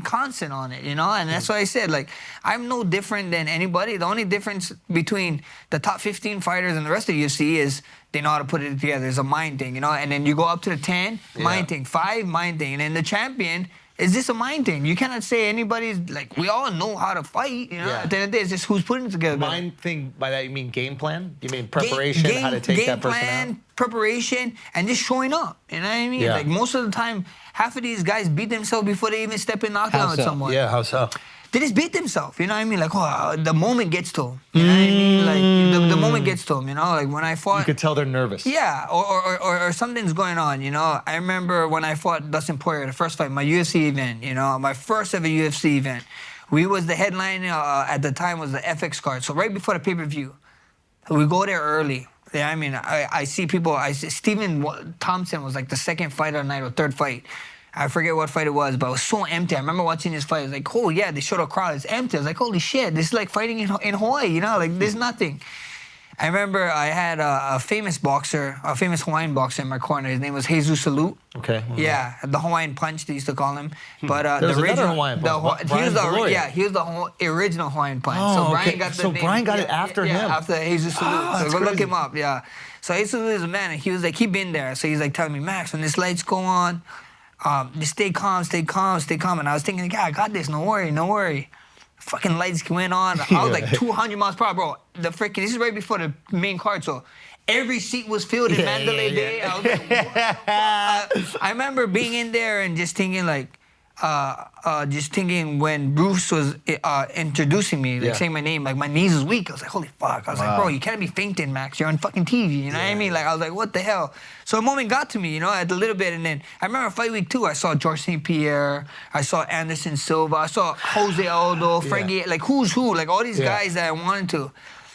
constant on it, you know? And that's why I said, like, I'm no different than anybody. The only difference between the top 15 fighters and the rest of the UFC is they know how to put it together. It's a mind thing, you know? And then you go up to the 10, mind thing, 5, mind thing. And then the champion is just a mind thing. You cannot say anybody's, like, we all know how to fight, you know? At the end of the day, it's just who's putting it together. Mind thing, by that you mean game plan? You mean preparation, how to take that person out? Preparation, and just showing up. You know what I mean? Yeah. Like, most of the time, half of these guys beat themselves before they even step in knockdown with someone. Yeah, how so? They just beat themselves, you know what I mean? Like, oh, the moment gets to them. You know what I mean? Like, the moment gets to them, you know? Like, when I fought... You could tell they're nervous. Yeah, or something's going on, you know? I remember when I fought Dustin Poirier, the first fight, my UFC event, you know? My first ever UFC event. We was the headline at the time was the FX card. So right before the pay-per-view, we go there early. Yeah, I mean, I see people, Stephen Thompson was like the second fight of the night or third fight. I forget what fight it was, but it was so empty. I remember watching this fight. I was like, oh, yeah, they showed a crowd. It's empty. I was like, holy shit, this is like fighting in Hawaii, you know? Like, there's nothing. I remember I had a famous boxer, a famous Hawaiian boxer in my corner. His name was Jesus Salute. Okay. Yeah, the Hawaiian Punch, they used to call him. But There's the original Hawaiian Punch. he was the original Hawaiian Punch. Oh, so Brian okay. got the So name. Brian got it after him. Yeah, after Jesus Salute. that's So go look crazy. him up, yeah. So Jesus Salute is a man, and he was like, he been there. So he's like telling me, Max, when this lights go on, just stay calm. And I was thinking, yeah, I got this, no worry. Fucking lights went on. I was like 200 miles per hour, bro. This is right before the main card, so every seat was filled in Mandalay Bay. I was like, what the fuck? I remember being in there and just thinking, like, when Bruce was introducing me, like saying my name, like my knees was weak. I was like, holy fuck. I was like, bro, you can't be fainting, Max. You're on fucking TV. You know what I mean? Like, I was like, what the hell? So a moment got to me, you know, at a little bit. And then I remember fight week 2, I saw George St. Pierre. I saw Anderson Silva. I saw Jose Aldo, Frankie, like who's who, like all these guys that I wanted to.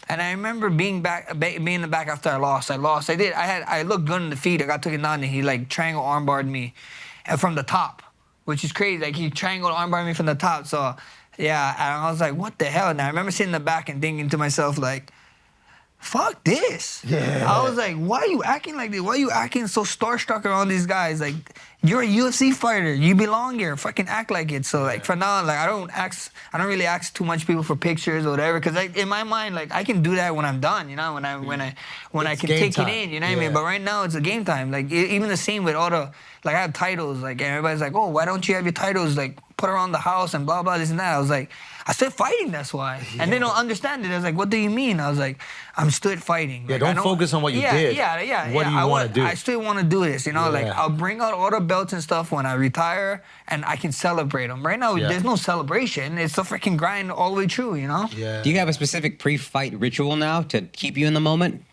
And I remember being in the back after I lost. I looked good in the feet. I got taken down and he like triangle armbarred me from the top. Which is crazy, like he triangle armbarred me from the top. So, yeah, and I was like, what the hell? And I remember sitting in the back and thinking to myself, like, fuck this. Yeah. I was like, why are you acting like this? Why are you acting so starstruck around these guys? Like, you're a UFC fighter. You belong here. Fucking act like it. So like for now, like I don't really ask too much people for pictures or whatever. Cause like in my mind, like I can do that when I'm done. You know, when I can take time. it in. You know what I mean? But right now it's a game time. Like even the same with all the like I have titles. Like and everybody's like, oh, why don't you have your titles like put around the house and blah blah this and that. I was like, I started fighting. That's why. And they don't understand it. I was like, what do you mean? I was like, I'm still fighting. Yeah, Like, don't focus on what you did. Yeah. What do you want to do? I still want to do this. You know, like Yeah. I'll bring out all the belts and stuff when I retire, and I can celebrate them. Right now, Yeah. there's no celebration. It's a freaking grind all the way through. You know. Yeah. Do you have a specific pre-fight ritual now to keep you in the moment?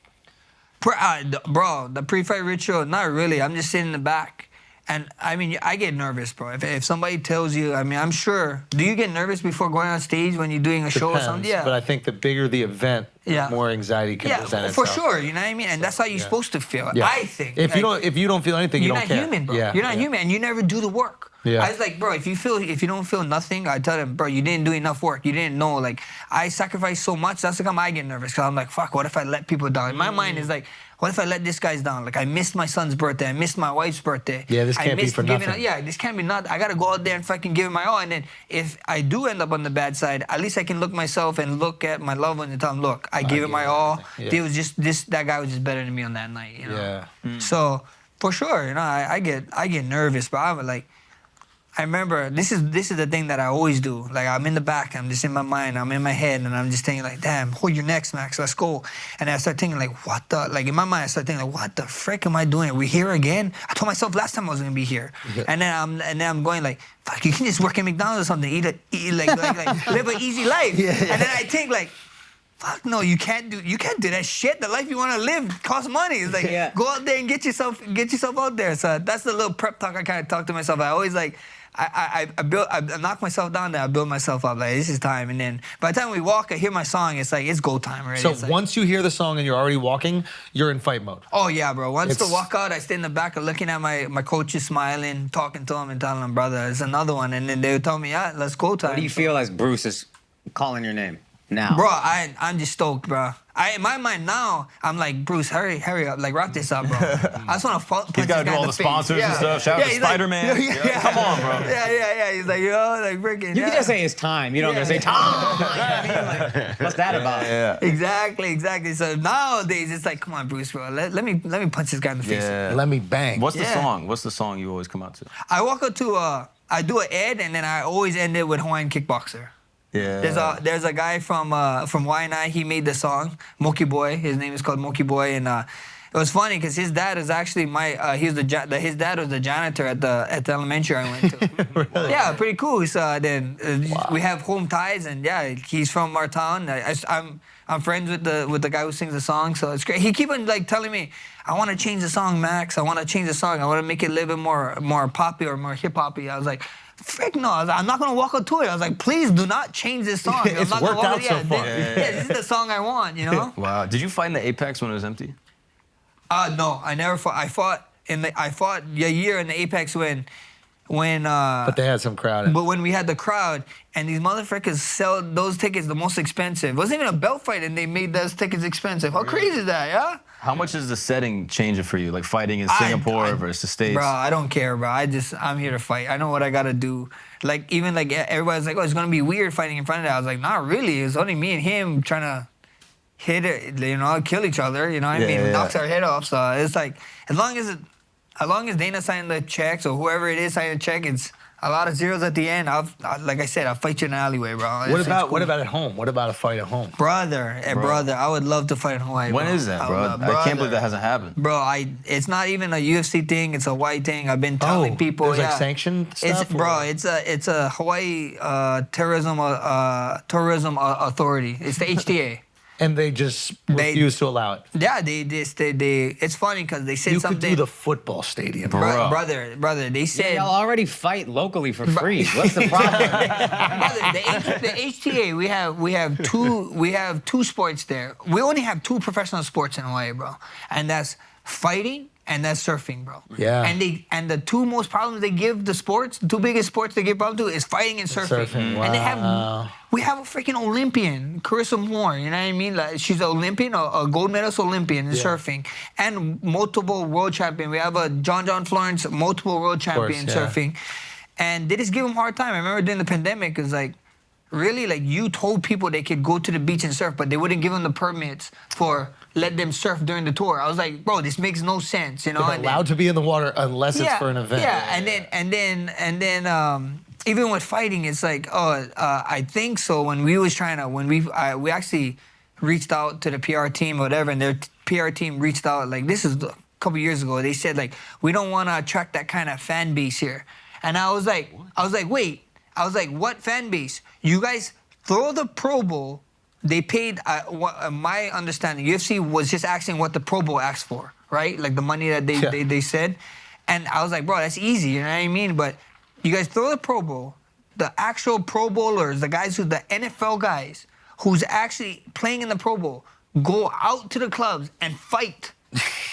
Bro, the pre-fight ritual, not really. I'm just sitting in the back. And I mean, I get nervous, bro. If somebody tells you, I mean, I'm sure. Do you get nervous before going on stage when you're doing a show or something? Yeah. But I think the bigger the event, Yeah. the more anxiety can present for itself. sure. You know what I mean? And that's how you're supposed to feel. Yeah. I think. If Like, you don't feel anything, you you're don't not care. human, bro. Yeah. You're not human, and you never do the work. Yeah. I was like, bro, if you don't feel nothing, I tell them, bro, you didn't do enough work. You didn't know. Like, I sacrificed so much. That's the time I get nervous, because I'm like, fuck, what if I let people down? In my mind is like, what if I let this guy down? Like, I missed my son's birthday. I missed my wife's birthday. Yeah, this can't be for nothing. This can't be nothing. I got to go out there and fucking give it my all. And then if I do end up on the bad side, at least I can look myself and look at my loved ones and tell them, look, I gave it my all. Yeah. It was just that guy was just better than me on that night, you know? Yeah. So, for sure, you know, I get nervous, but I'm like, I remember this is the thing that I always do. Like I'm in the back, I'm just in my mind, I'm in my head, and I'm just thinking like, damn, hold your next, Max, let's go. And I start thinking like, what the, like in my mind, I start thinking like, what the frick am I doing? Are we here again? I told myself last time I was gonna be here. Yeah. And then I'm going like, fuck, you can just work at McDonald's or something, eat like live an easy life. Yeah. And then I think like, fuck no, you can't do that shit. The life you want to live costs money. It's like go out there and get yourself out there. So that's the little prep talk I kind of talk to myself. I always like I knock myself down, then I build myself up. Like this is time, and then by the time we walk, I hear my song. It's like it's go time already. So It's like, once you hear the song and you're already walking, you're in fight mode. oh yeah, bro. Once the It's- walk out, I stay in the back, looking at my coaches, smiling, talking to them, and telling them, brother, it's another one. And then they would tell me, yeah, let's go time. What do you feel as Bruce is calling your name now? Bro, I'm just stoked, bro. In my mind now, I'm like, Bruce, hurry up, like wrap this up, bro. I just want to punch He's got to this do guy all in the face. sponsors and stuff. Shout out to he's like- Spider-Man. Yeah. Come on, bro. Yeah. He's like, like freaking. You can just say it's time. You don't gotta say time. You know what I mean? Like, what's that about? Yeah. Exactly. So nowadays, it's like, come on, Bruce, bro. Let me punch this guy in the face. Yeah. Let me bang. What's the Yeah. song? What's the song you always come out to? I walk up to I do an ad, and then I always end it with Hawaiian kickboxer. Yeah. There's a guy from Waianae. He made the song, Moki Boy. His name is called Moki Boy, and it was funny because his dad is actually his dad was the janitor at the elementary I went to. Really? Yeah, pretty cool. So then we have home ties, and yeah, he's from our town. I'm friends with the guy who sings the song, so it's great. He keep on like telling me, I want to change the song, Max. I want to change the song. I want to make it a little bit more poppy or more hip hoppy. I was like, frick no, I'm not gonna walk up to it. I was like, please do not change this song. I'm It's not gonna worked walk out so far. This is the song I want, you know? Wow. Did you fight in the Apex when it was empty? No, I never fought. I fought a year in the Apex when But they had some crowd. but when we had the crowd, and these motherfuckers sell those tickets the most expensive. It wasn't even a belt fight, and they made those tickets expensive. How crazy is that, yeah? How much is the setting changing for you? Like fighting in Singapore versus the States? Bro, I don't care, bro. I'm here to fight. I know what I gotta do. Like, even like everybody's like, oh, it's gonna be weird fighting in front of that. I was like, not really. It's only me and him trying to hit it, you know, kill each other. You know what I mean? Yeah. Knocks our head off. So it's like, as long as Dana signed the checks or whoever it is signed the check, it's a lot of zeros at the end. Like I said, I'll fight you in the alleyway, bro. What It's about cool. at home? What about a fight at home? Brother, I would love to fight in Hawaii. When bro. is that, I bro? would love- I can't believe that hasn't happened. Bro, it's not even a UFC thing. It's a Hawaii thing. I've been telling people. there's like yeah. sanctioned stuff? It's bro. It's a Hawaii tourism authority. It's the HTA. And they just refuse to allow it. Yeah, they. It's funny because they said You something. could do the football stadium. Bro. brother. They said. Y'all already fight locally for free. What's the problem? Brother, the HTA, we have two sports there. We only have two professional sports in Hawaii, bro, and that's fighting and that's surfing, bro. Yeah. And the two most problems they give the sports, the two biggest sports they give problem to is fighting and surfing. And we have a freaking Olympian, Carissa Moore, you know what I mean? Like, she's an Olympian, a gold medalist Olympian in surfing, and multiple world champion. We have a John Florence, multiple world champion in surfing. And they just give him a hard time. I remember during the pandemic, it was like, really, like, you told people they could go to the beach and surf, but they wouldn't give them the permits for let them surf during the tour. I was like, bro, this makes no sense, you know? They're allowed to be in the water unless it's for an event. Yeah, and then even with fighting, it's like, I think so. When we was trying to, we actually reached out to the PR team or whatever, and their PR team reached out, like, this is a couple years ago. They said, like, we don't want to attract that kind of fan base here. And I was like, wait. I was like, what fan base? You guys throw the Pro Bowl. They paid, my understanding, UFC was just asking what the Pro Bowl asked for, right? Like the money that they said. And I was like, bro, that's easy, you know what I mean? But you guys throw the Pro Bowl, the actual Pro Bowlers, the guys the NFL guys who's actually playing in the Pro Bowl, go out to the clubs and fight.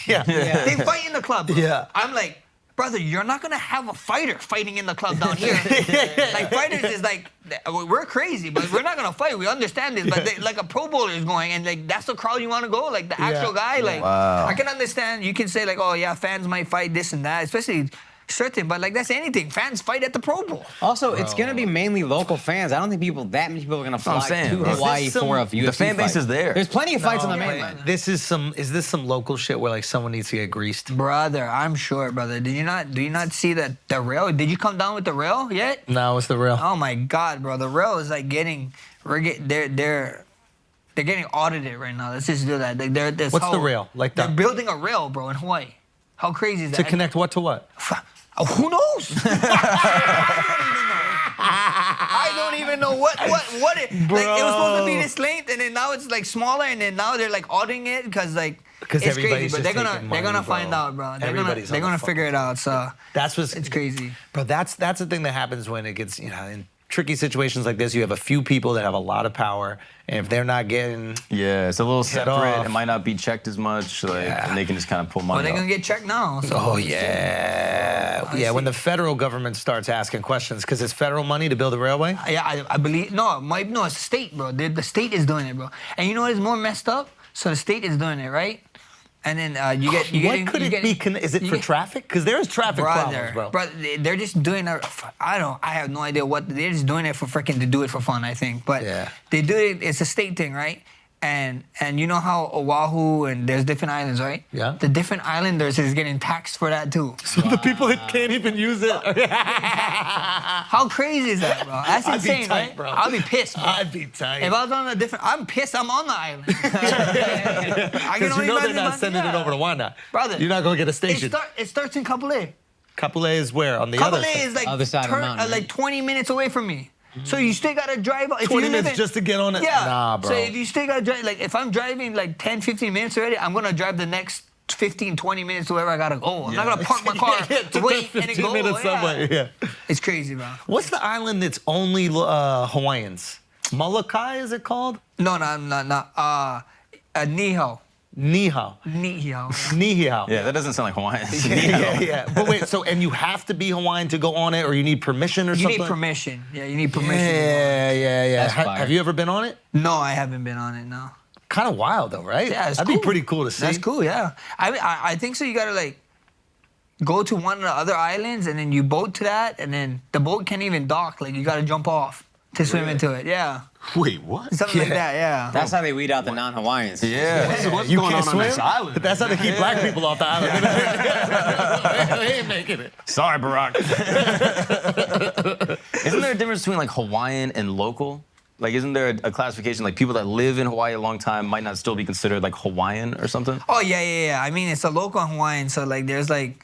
They fight in the club, bro. Yeah. I'm like, brother, you're not gonna have a fighter fighting in the club down here. Like, fighters is like, we're crazy, but we're not gonna fight. We understand this, but like a Pro Bowler is going, and like that's the crowd you want to go. Like the actual guy, like I can understand. You can say like, oh yeah, fans might fight this and that, especially certain, but like that's anything. Fans fight at the Pro Bowl. Also, it's gonna be mainly local fans. I don't think that many people are gonna fly to Hawaii for a UFC The fan base fight. is there. There's plenty of fights on the mainland. Is this some local shit where like someone needs to get greased? Brother, I'm sure, brother. Do you not see the rail? Did you come down with the rail yet? No, it's the real. Oh my God, bro. The rail is like they're getting audited right now. Let's just do that. Like, What's the rail? Like they're building a rail, bro, in Hawaii. How crazy is that? To connect what to what? Who knows? I don't even know what it. Like, it was supposed to be this length, and then now it's like smaller, and then now they're like auditing it because like it's crazy. But they're gonna find out, bro. They're gonna figure it out. So it's crazy. Bro, that's the thing that happens when it gets, in tricky situations like this. You have a few people that have a lot of power, and if they're not getting it's a little separate. off. It might not be checked as much, and they can just kind of pull money. Well, they're out. gonna get checked now. So. When the federal government starts asking questions, because it's federal money to build a railway. Yeah, I believe no, it's the state, bro. The state is doing it, bro. And you know what is more messed up? So the state is doing it, right? And then What could it be? Is it for traffic? Because there's traffic problems, bro. Bro, they're just doing it. I have no idea what they're just doing it for freaking to do it for fun. I think, but they do it. It's a state thing, right? And you know how Oahu and there's different islands, right? Yeah. The different islanders is getting taxed for that too. So the people that can't even use it. How crazy is that, bro? That's insane, I'd be tight, right? bro. I'll be pissed, bro. I'd be tight. If I was on a different, I'm pissed. I'm on the island. Because they're not sending it over to Waianae. Brother, you're not gonna get a station. It starts in Kapolei. Kapolei is where? On the other side? Kapolei is like Other side of the mountain, like 20 minutes away from me. So you still gotta drive. 20 minutes just to get on it? Yeah. Nah, bro. So if you still gotta drive, like if I'm driving like 10, 15 minutes already, I'm gonna drive the next 15, 20 minutes to wherever I gotta go. I'm not gonna park my car, wait, and then go. 15 minutes somewhere. It's crazy, bro. What's the island that's only Hawaiians? Molokai, is it called? No. Niho. Nihao. Nihao. Nihao. Yeah, that doesn't sound like Hawaiian. Yeah. But wait, and you have to be Hawaiian to go on it, or you need permission or something? You need permission. Yeah, you need permission. Yeah. That's fire. Have you ever been on it? No, I haven't been on it, no. Kind of wild though, right? Yeah, it's That'd cool. be pretty cool to see. That's cool, yeah. I think so. You gotta like go to one of the other islands and then you boat to that, and then the boat can't even dock. Like you gotta jump off to swim into it. Yeah, Wait, what? something like that. Yeah. That's how they weed out the non-Hawaiians. What's You going can't on swim? this island? But that's how they keep black people off the island. They ain't making it. Sorry, Barack. Isn't there a difference between like Hawaiian and local? Like, isn't there a classification, like people that live in Hawaii a long time might not still be considered like Hawaiian or something? Oh yeah. I mean, it's a local Hawaiian, so like there's like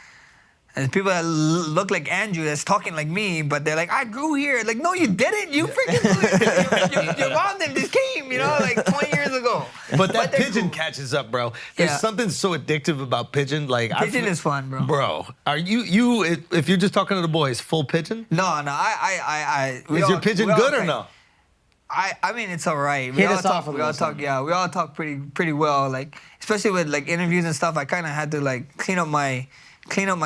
people that look like Andrew that's talking like me, but they're like, I grew here. Like, no, you didn't. You freaking your mom them just came, like 20 years ago. But that they're pigeon cool. catches up, bro. There's Yeah. something so addictive about pigeon. Like Pigeon is fun, bro. Bro, are you if you're just talking to the boys, full pigeon? No. Is your pigeon good or no? I mean, it's all right. Hit us off a We all little talk. Yeah, we all talk pretty well. Like, especially with like interviews and stuff. I kind of had to like clean up my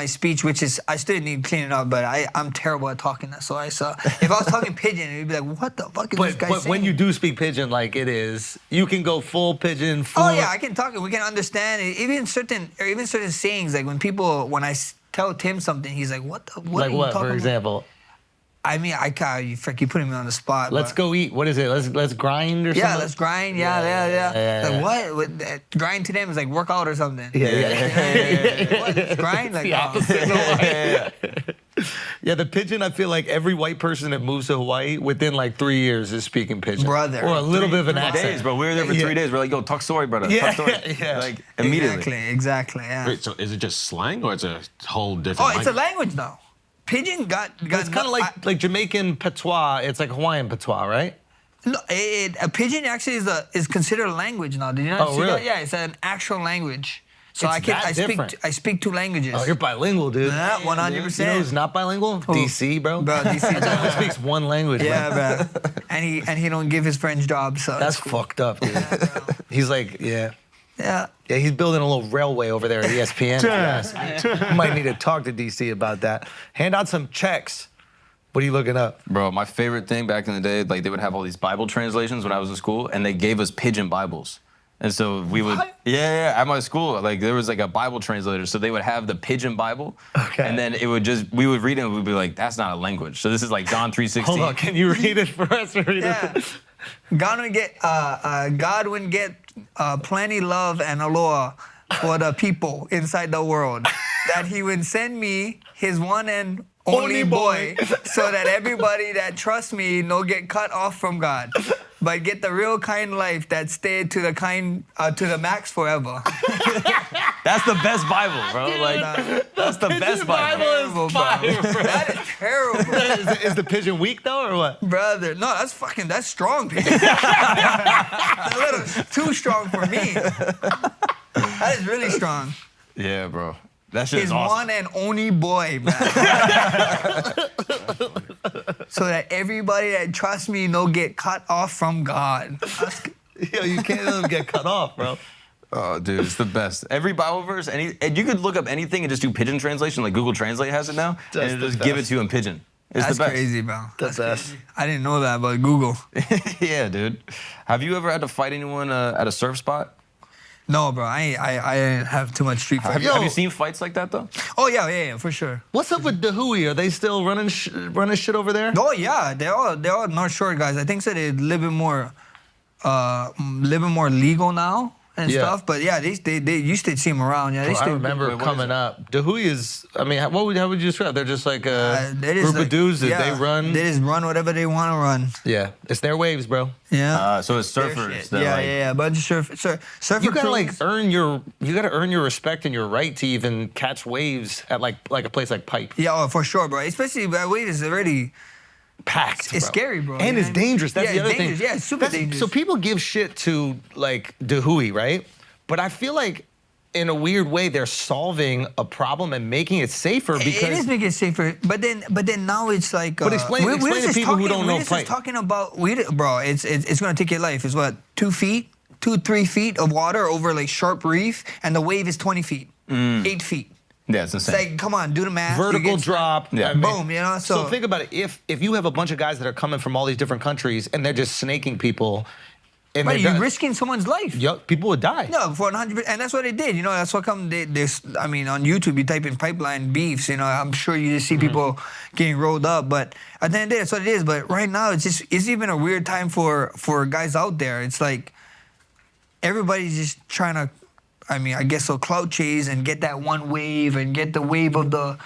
speech, which is I still need cleaning up, but I'm terrible at talking that. So if I was talking Pidgin, it'd be like, what the fuck is this guy saying? But when you do speak Pidgin like it is, you can go full Pidgin. Full Oh yeah, I can talk it. We can understand it. Even certain sayings, like when I tell Tim something, he's like, what are like you what, talking for example? About? I mean, you putting me on the spot. Let's go eat. What is it? Let's grind or something? Yeah, let's grind. Yeah. Like what? Grind to them is like work out or something. Yeah. What? Let's grind? Like the opposite. Yeah, the Pidgin, I feel like every white person that moves to Hawaii within like 3 years is speaking Pidgin. Brother. Or a little bit of an accent. Days, bro. We were there for 3 days. We're like, yo, talk story, brother. Yeah. Talk story. Yeah. Like, immediately. Exactly. Yeah. Wait, so is it just slang or it's a whole different Oh, language? it's a language now. Pidgin got It's kind of like Jamaican patois. It's like Hawaiian patois, right? No, a Pidgin actually is considered a language now. Did you not see really? that? Yeah, it's an actual language. So It's that different. I speak 2 languages. Oh, you're bilingual, dude. Yeah, 100%. You know who's not bilingual? DC, bro. Bro, DC. He speaks one language, Yeah, bro. bro. And he don't give his friends jobs. So That's it's cool. fucked up, dude. He's like, yeah. Yeah. Yeah, he's building a little railway over there at ESPN. if you ask me. Might need to talk to DC about that. Hand out some checks. What are you looking up? Bro, my favorite thing back in the day, like they would have all these Bible translations when I was in school, and they gave us Pidgin Bibles. And so we would, yeah, at my school, like there was like a Bible translator, so they would have the Pidgin Bible, Okay. and then we would read it, and we'd be like, that's not a language. So this is like John 3:16. Hold on, can you read it for us? Yeah. God would get plenty love and aloha for the people inside the world. That he would send me his one and only boy, so that everybody that trusts me no get cut off from God, but get the real kind life that stayed to the max forever. That's the best Bible, bro. Like that's the best Bible. Terrible, bro. That is terrible. Is the Pidgin weak though, or what? Brother, no, that's strong, Pidgin. A little too strong for me. That is really strong. Yeah, bro. That shit His is awesome. one and only boy, man. So that everybody that trusts me no get cut off from God. Yo, you can't let him get cut off, bro. Oh, dude, it's the best. Every Bible verse, and you could look up anything and just do Pidgin translation, like Google Translate has it now, That's and the it'll just give it best. to you in Pidgin. It's That's the best. crazy, bro. That's best. I didn't know that about Google. Yeah, dude. Have you ever had to fight anyone at a surf spot? No, bro, I didn't have too much street fight. Have you seen fights like that, though? Oh, yeah, for sure. What's up with Dahui? Are they still running shit over there? Oh, yeah, they're all North Shore guys. I think so they're a little bit more legal now and Yeah. stuff. But yeah, they used to see them around. Yeah, they I still remember coming up. Dahui is, I mean, how would you describe? They're just like a they just group of like- dudes that yeah, they run. They just run whatever they want to run. Yeah, it's their waves, bro. Yeah. So it's Their surfers. shit. that, Yeah, like, yeah. A bunch of surfer You gotta crews. you gotta earn your respect and your right to even catch waves at like a place like Pipe. Yeah, oh, for sure, bro. Especially that wave is already. Packed. It's bro. scary, bro. And You it's know what I mean? dangerous. That's Yeah, the it's other dangerous. thing. Yeah, it's super dangerous. So people give shit to like Dahui, right? But I feel like in a weird way they're solving a problem and making it safer because It is making it safer, but then now it's like. But explain to people who don't know We're just pipe. talking about, bro. It's gonna take your life. It's what 3 feet of water over like sharp reef, and the wave is 20 feet, 8 feet. Yeah, it's It's insane. like, come on, do the math. You vertical get- drop. Yeah. I mean, Boom, you know. So think about it. If you have a bunch of guys that are coming from all these different countries and they're just snaking people, and Right, they're you're done- risking someone's life. people would die. No, for 100%, and that's what they did. You know, that's what come. I mean, on YouTube, you type in pipeline beefs. You know, I'm sure you just see people getting rolled up. But at the end of the day, that's what it is. But right now, it's even a weird time for guys out there. It's like everybody's just trying to. I mean, I guess so clout chase and get that one wave and get the wave of the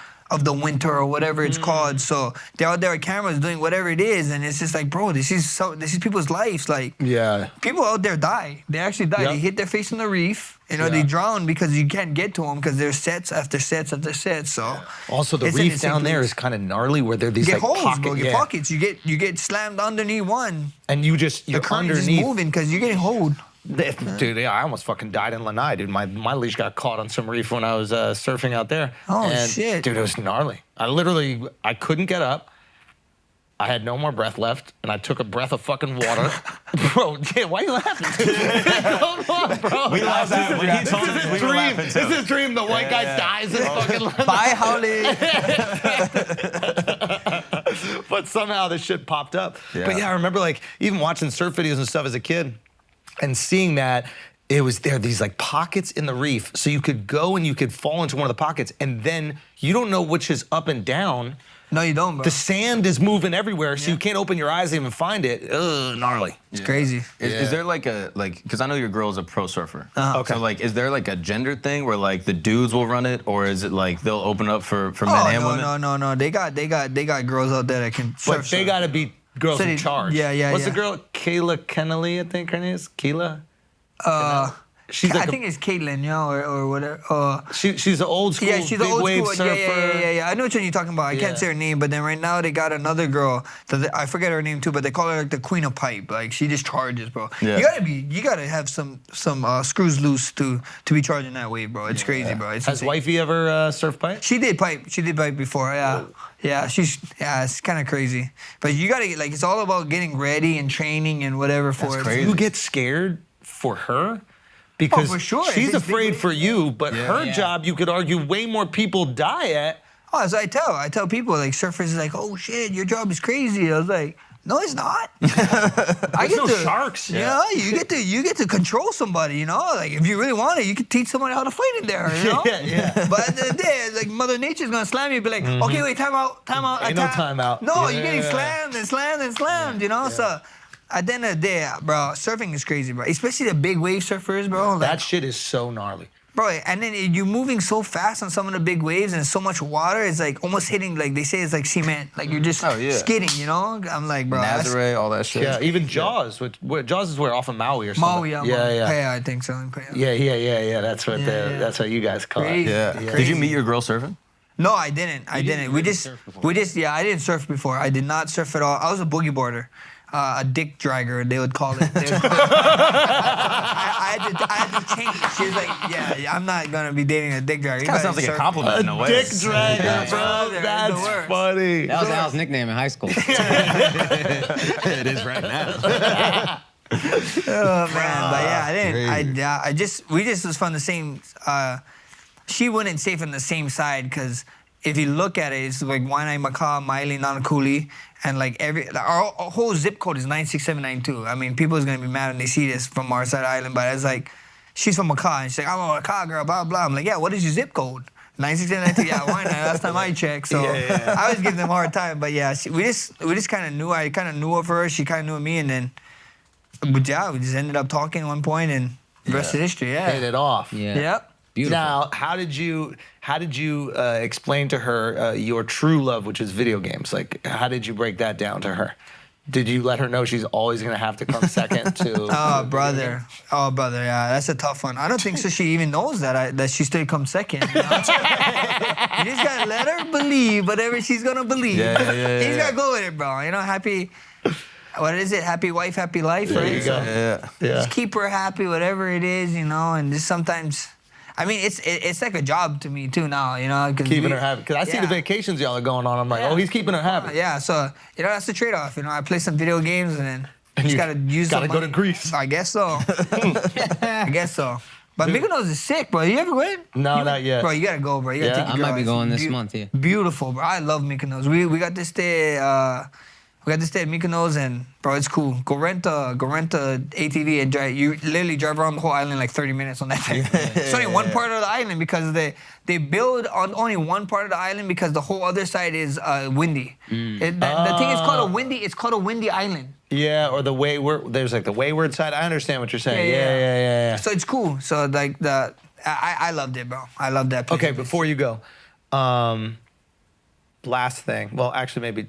winter or whatever it's called. So they're out there with cameras doing whatever it is, and it's just like, bro, this is people's lives. Like, Yeah. people out there die. They actually die. Yep. They hit their face on the reef. You know, they drown because you can't get to them because there's sets after sets after sets. So Also, the it's an reef insane down there place. is kind of gnarly where there are these You get like holes, bro. pocket- Your pockets. You get slammed underneath one. and you're The current is just underneath. moving because you're getting holed. Dude, yeah, I almost fucking died in Lanai, dude. My leash got caught on some reef when I was surfing out there. Oh, And, shit. Dude, it was gnarly. I couldn't get up. I had no more breath left, and I took a breath of fucking water. Bro, yeah, why are you laughing? Come on, bro. We laughed at when he told us we were laughing This too. is a dream. The white guy dies and fucking. Bye, Howley. But somehow this shit popped up. Yeah. But yeah, I remember like even watching surf videos and stuff as a kid, and seeing that. It was there, these like pockets in the reef. So you could go and you could fall into one of the pockets, and then you don't know which is up and down. No, you don't, bro. The sand is moving everywhere, so you can't open your eyes and even find it. Ugh, gnarly. It's crazy. Is there like a because I know your girl's a pro surfer. Okay. So like, is there like a gender thing where like the dudes will run it, or is it like they'll open up for men and women? No. They got girls out there that can surf. But they gotta be girls So in they- charge. yeah, What's yeah. the girl? Kayla Kennelly, I think her name is. Keela? She's I like think it's Caitlin, or whatever. she's an old school Yeah, she's big an old wave school. surfer. Yeah. I know what you're talking about. I Yeah. can't say her name, but then right now they got another girl that I forget her name too, but they call her like the Queen of Pipe. Like she just charges, bro. Yeah. You gotta have some screws loose to be charging that way, bro. It's crazy, bro. It's Has insane. wifey ever surf pipe? She did pipe before, yeah. Yeah, it's kind of crazy. But you gotta like it's all about getting ready and training and whatever for it. You get scared for her? Because for sure. If she's it's big afraid wave- for you, but her job, you could argue, way more people die at. Oh, so I tell people like surfers is like, oh shit, your job is crazy. I was like, no, it's not. I There's no sharks. You know, you get to control somebody. You know, like if you really want it, you could teach somebody how to fight in there. You know. Yeah. But at the end of the day, like Mother Nature's gonna slam you, be like, okay, wait, time out. Ain't no timeout. No, Yeah. you're getting slammed and slammed and slammed. You know, so. At the end of the day, bro, surfing is crazy, bro. Especially the big wave surfers, bro. Like, That shit is so gnarly. bro, and then you're moving so fast on some of the big waves and so much water, it's like almost hitting, like they say it's like cement. Like you're just skidding, you know? I'm like, bro. that's- Nazare, all that shit. Yeah, even Jaws. Jaws is where off of Maui or something. Maui, yeah. Yeah. Yeah, I think so. Yeah. That's what that's what you guys call Crazy. it. Yeah. Did you meet your girl surfing? No, I didn't. I didn't. We just, I didn't surf before. I did not surf at all. I was a boogie boarder. A dick dragger, they would call it. I had to change. She was like, yeah, I'm not gonna be dating a dick dragger. You Kind of gotta sounds like a surf. compliment in a way. Dick dragger, bro. They're the That's worst. funny. That was Al's nickname in high school. It is right now. Oh man, but yeah, I didn't. We just was from the same. She wouldn't stay from the same side because if you look at it, it's like Waianae, Maka, Maile, Nanakuli, and like our whole zip code is 96792. I mean, people is gonna be mad when they see this from our side of the island, but it's like, she's from Maka, and she's like, I'm a Maka girl, blah blah. I'm like, yeah, what is your zip code? 96792. Yeah, Waianae. Last time I checked, so I always give them a hard time. But yeah, we just kind of knew. I kind of knew of her. She kind of knew of me, and then, but yeah, we just ended up talking at one point, and the rest is history. Yeah. Hit it off. Yeah. Yep. Beautiful. Now, how did you explain to her your true love, which is video games? Like, how did you break that down to her? Did you let her know she's always gonna have to come second to? Oh, brother. Yeah, that's a tough one. I don't think so. She even knows that she still comes second. You know? You just gotta let her believe whatever she's gonna believe. Yeah. You just gotta go with it, bro. You know, happy. What is it? Happy wife, happy life, right? There you go. Yeah. Just keep her happy, whatever it is, you know. And just sometimes, I mean, it's like a job to me too now, you know. Keeping her happy. Because I see the vacations y'all are going on. I'm like, oh, he's keeping her happy. Yeah, so you know that's the trade-off. You know, I play some video games and then just gotta use. Gotta some go to money. Greece. I guess so. I guess so. But Mykonos is sick, bro. You ever went? No, not yet. Bro, you gotta go, bro. You gotta Yeah? take I your might be girl. going It's this month, yeah. Beautiful, bro. I love Mykonos. We got to stay. We got to stay at Mykonos, and bro, it's cool. Go rent a ATV and drive. You literally drive around the whole island in like 30 minutes on that thing. It's only one part of the island because they build on only one part of the island because the whole other side is windy. The thing is called a windy. It's called a windy island. Yeah, or the there's like the wayward side. I understand what you're saying. Yeah. So it's cool. So like I loved it, bro. I loved that place. Okay, before you go, last thing. Well, actually, maybe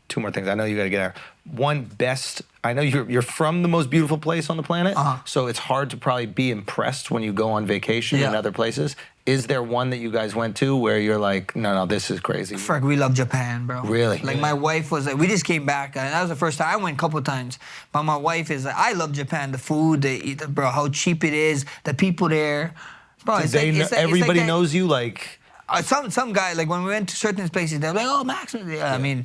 two more things. I know you got to get out. One best. I know you're from the most beautiful place on the planet, so it's hard to probably be impressed when you go on vacation in other places. Is there one that you guys went to where you're like, no, this is crazy? Frick, we love Japan, bro. Really? Like my wife was like, we just came back, and that was the first time. I went a couple times, but my wife is like, I love Japan. The food, they eat, bro, how cheap it is, the people there, bro. Everybody knows you, like. Some guy, like when we went to certain places, they're like, oh, Max. I mean,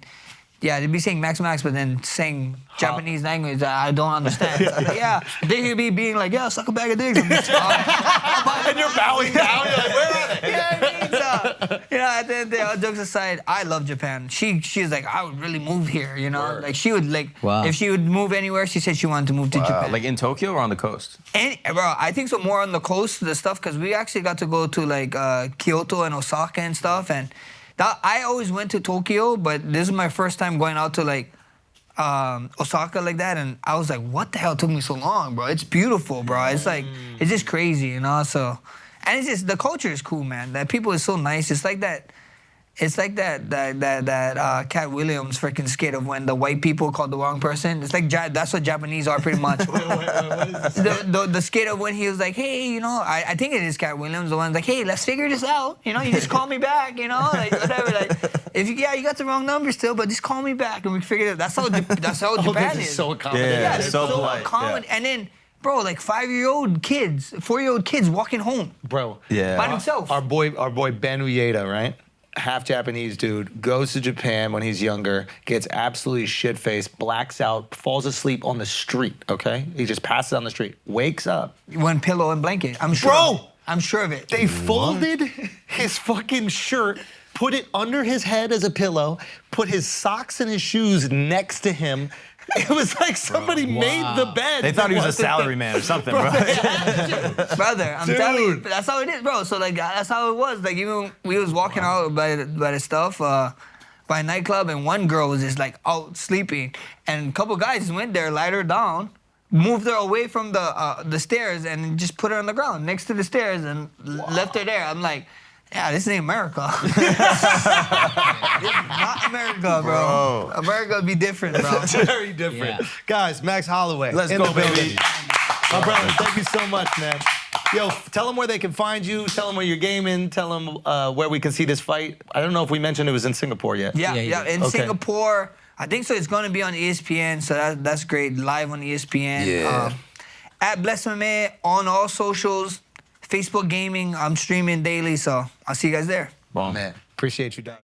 Yeah, they'd be saying Max, but then saying Japanese language that I don't understand. So I was like, yeah, they could be being like, yeah, suck a bag of dicks. I'm just, And you're bowing down. You're like, where are they? yeah, I mean, so, you know, at the end of the day, all jokes aside, I love Japan. She's like, I would really move here, you know? Like, she would, like, Wow. if she would move anywhere, she said she wanted to move to Japan. Like in Tokyo or on the coast? And, bro, I think so more on the coast, the stuff, because we actually got to go to, like, Kyoto and Osaka and stuff, and I always went to Tokyo, but this is my first time going out to, like, Osaka like that, and I was like, what the hell took me so long, bro? It's beautiful, bro. It's like, it's just crazy, you know? So, and it's just, the culture is cool, man. That people is so nice. It's like that Cat Williams freaking skit of when the white people called the wrong person. It's like, that's what Japanese are pretty much. The skit of when he was like, hey, you know, I think it is Cat Williams, the one's like, hey, let's figure this out. You know, you just call me back, you know, like whatever. Like, if you got the wrong number still, but just call me back and we figure it out. That's how Japan is. So accommodating. Yeah, they're so so polite, accommodating. And then, bro, like 4-year-old kids walking home Bro. Yeah. by themselves. Our boy Ben Ueda, right? Half Japanese dude, goes to Japan when he's younger, gets absolutely shit-faced, blacks out, falls asleep on the street, okay? He just passes on the street, wakes up. One pillow and blanket. I'm sure. Bro! I'm sure of it. They folded his fucking shirt, put it under his head as a pillow, put his socks and his shoes next to him. It was like somebody made the bed. They thought he was a salary man or something, bro. Brother, I'm telling you, that's how it is, bro. So like, that's how it was. Like even we was walking out by the stuff, by a nightclub, and one girl was just like out sleeping, and a couple guys went there, lied her down, moved her away from the stairs, and just put her on the ground next to the stairs, and left her there. I'm like, yeah, this ain't America. This is not America, bro. America would be different, bro. It's very different. Yeah. Guys, Max Holloway. Let's in go, the building. baby. My brother, thank you so much, man. Yo, tell them where they can find you. Tell them where you're gaming. Tell them where we can see this fight. I don't know if we mentioned it was in Singapore yet. Yeah, in Okay. Singapore. I think so. It's going to be on ESPN, so that's great. Live on ESPN. Yeah. At Bless Mame on all socials. Facebook Gaming. I'm streaming daily, so I'll see you guys there. Boom. Man, appreciate you, Doc.